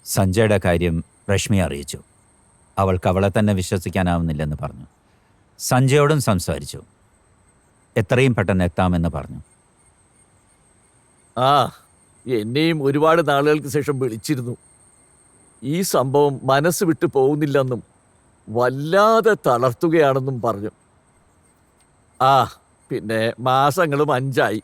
സഞ്ജയുടെ കാര്യം രശ്മി അറിയിച്ചു. അവൾക്ക് അവളെ തന്നെ വിശ്വസിക്കാനാവുന്നില്ലെന്ന് പറഞ്ഞു. സഞ്ജയോടും സംസാരിച്ചു. എത്രയും പെട്ടെന്ന് എത്താമെന്ന് പറഞ്ഞു. ആ, എന്നെയും ഒരുപാട് നാളുകൾക്ക് ശേഷം വിളിച്ചിരുന്നു. ഈ സംഭവം മനസ്സ് വിട്ടു പോകുന്നില്ലെന്നും വല്ലാതെ തളർത്തുകയാണെന്നും പറഞ്ഞു. ആ, പിന്നെ മാസങ്ങളും 5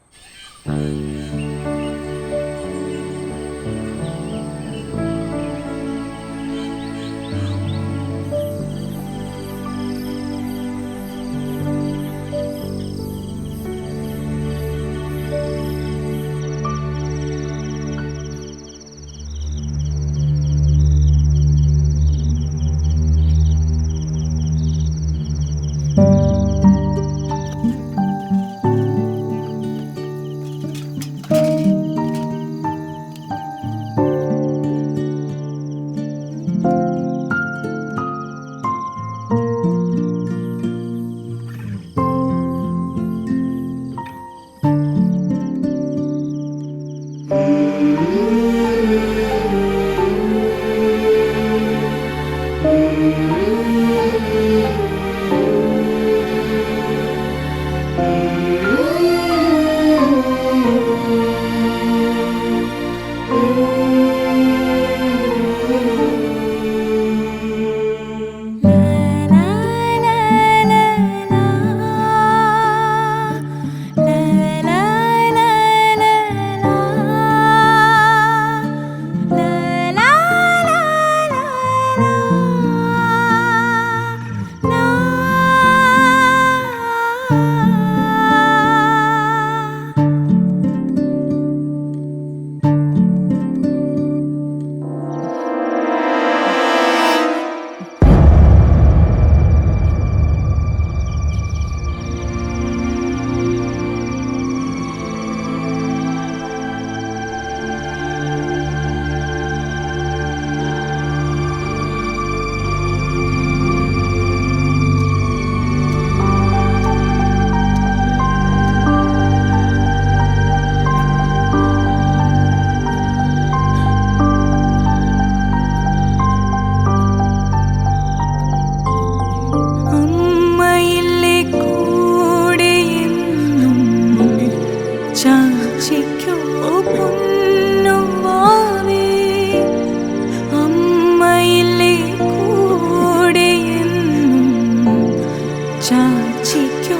ചാച്ചിക്കോ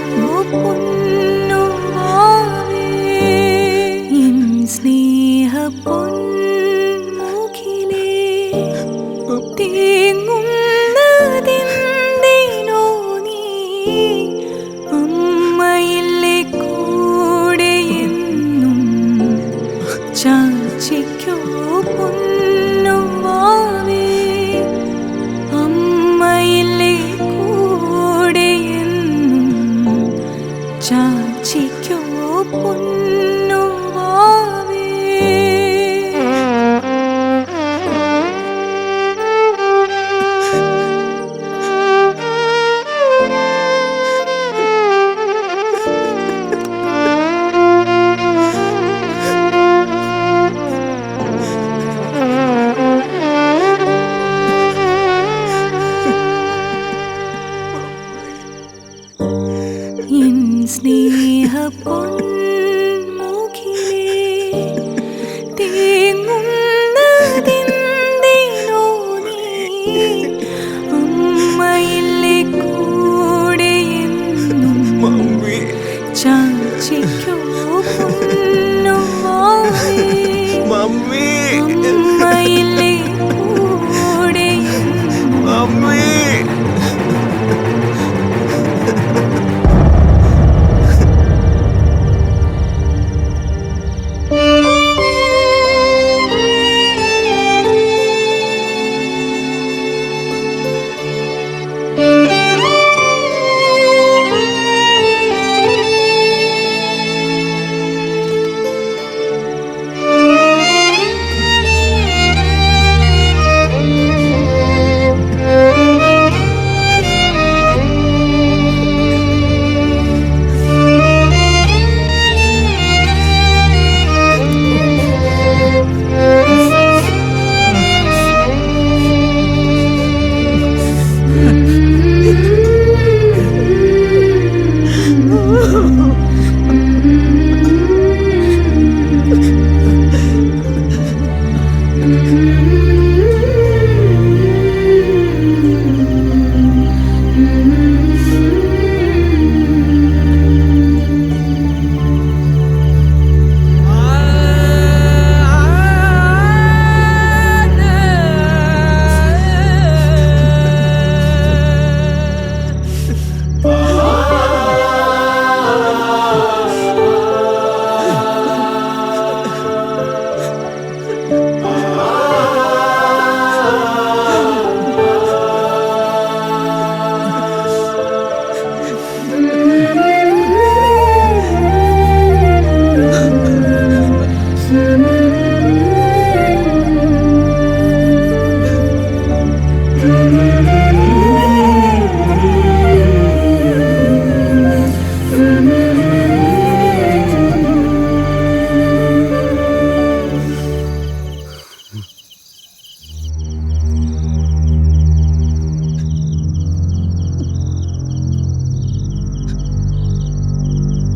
പൊന്നുവാവേ എൻ സ്നേഹ പൊന്മുഖിലേ തേങ്ങുന്നതെന്തിനോ നീ അമ്മയിലെ കൂടെ എന്നും ചാച്ചിക്കോ പൊന്നുവാവേ അമ്മയിലെ കൂടെ എന്നും ചാച്ചിക്കോ പൊന്നുവാവേ എൻ സ്നേഹ പൊന്മുഖിലേ തേങ്ങുന്നതെന്തിനോ നീ അമ്മയിലെ കൂടെ എന്നും ചാച്ചിക്കോ പൊന്നുവാവേ അമ്മയിലെ കൂടെ എന്നും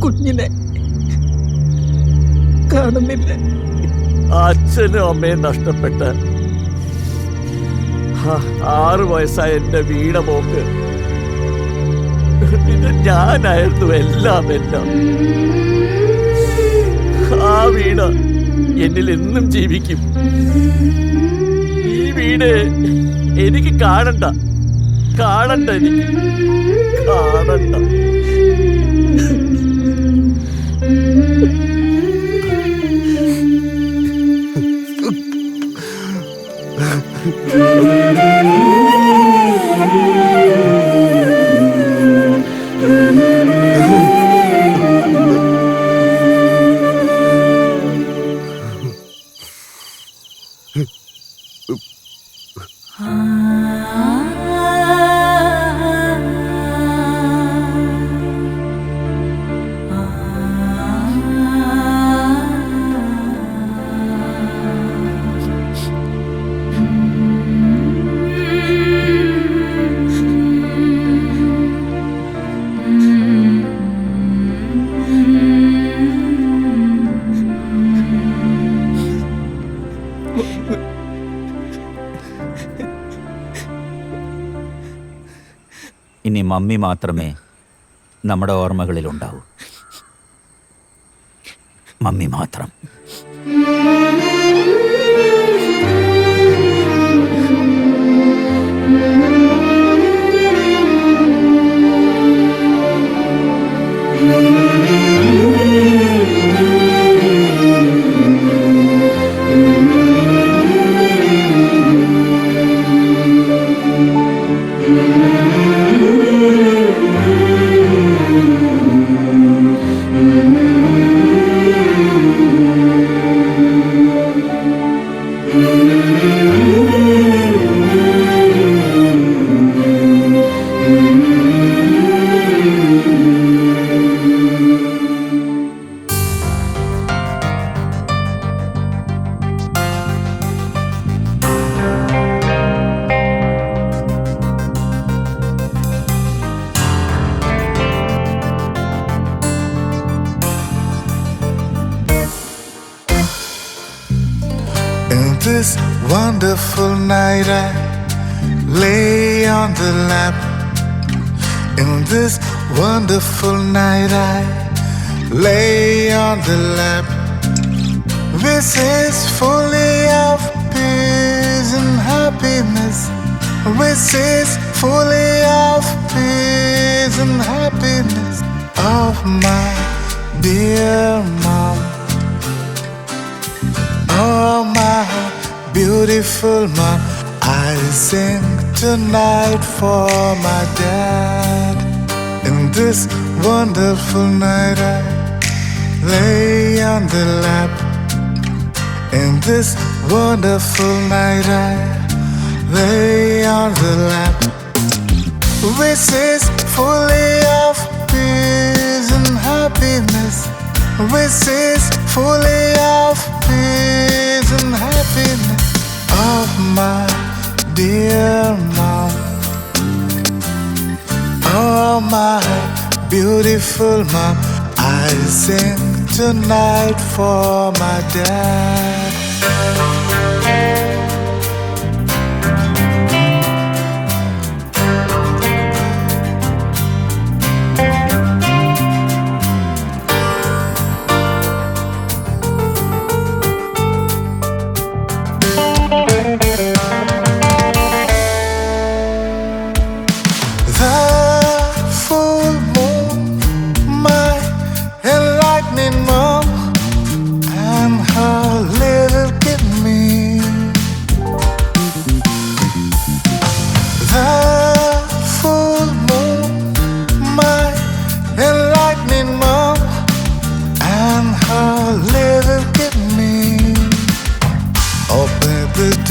കുഞ്ഞിനെ കാണുന്നില്ല. അച്ഛനും അമ്മയും നഷ്ടപ്പെട്ട 6 വയസ്സായ എന്റെ വീണ പോക്ക് പിന്നെ ഞാനായിരുന്നു എല്ലാം. ആ വീണ എന്നിൽ എന്നും ജീവിക്കും. ഈ വീട് എനിക്ക് കാണണ്ട എനിക്ക് കാണണ്ട. ഇനി മമ്മി മാത്രമേ നമ്മുടെ ഓർമ്മകളിലുണ്ടാവും. മമ്മി മാത്രം. This wonderful night I lay on the lap. In this wonderful night I lay on the lap. This is fully of peace and happiness. This is fully of peace and happiness of my dear mom. Oh my beautiful mom, I sing tonight for my dad. In this wonderful night I lay on the lap. In this wonderful night I lay on the lap. This is fully of peace and happiness. This is fully of peace and happiness of my dear mom. Oh my beautiful mom, I sing tonight for my dad.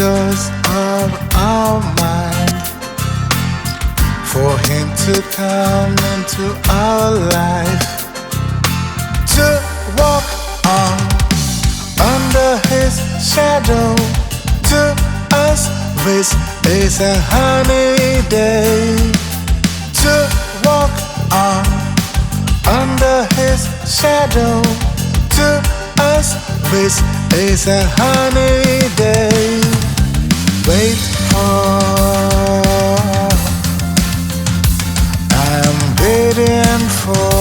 Doors of our mind for him to come into our life, to walk on under his shadow. To us this is a honey day, to walk on under his shadow. To us this is a honey day. Wait for, I'm waiting for.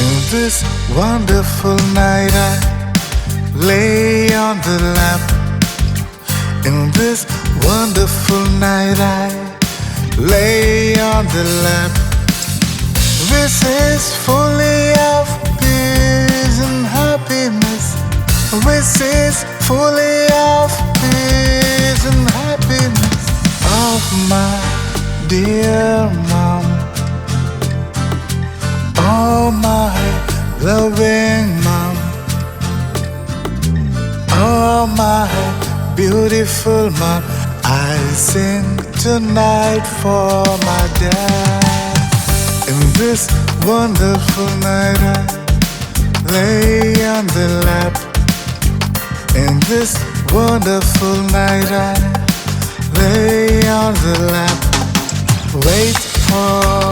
In this wonderful night I lay on the lap. In this wonderful night I lay on the lap. This is fully of peace and happiness. This is fully of peace and happiness of my dear mom. Oh my loving mom. Oh my beautiful mom, I sing tonight for my dad. In this wonderful night I lay on the lap. In this wonderful night I lay on the lap. Wait for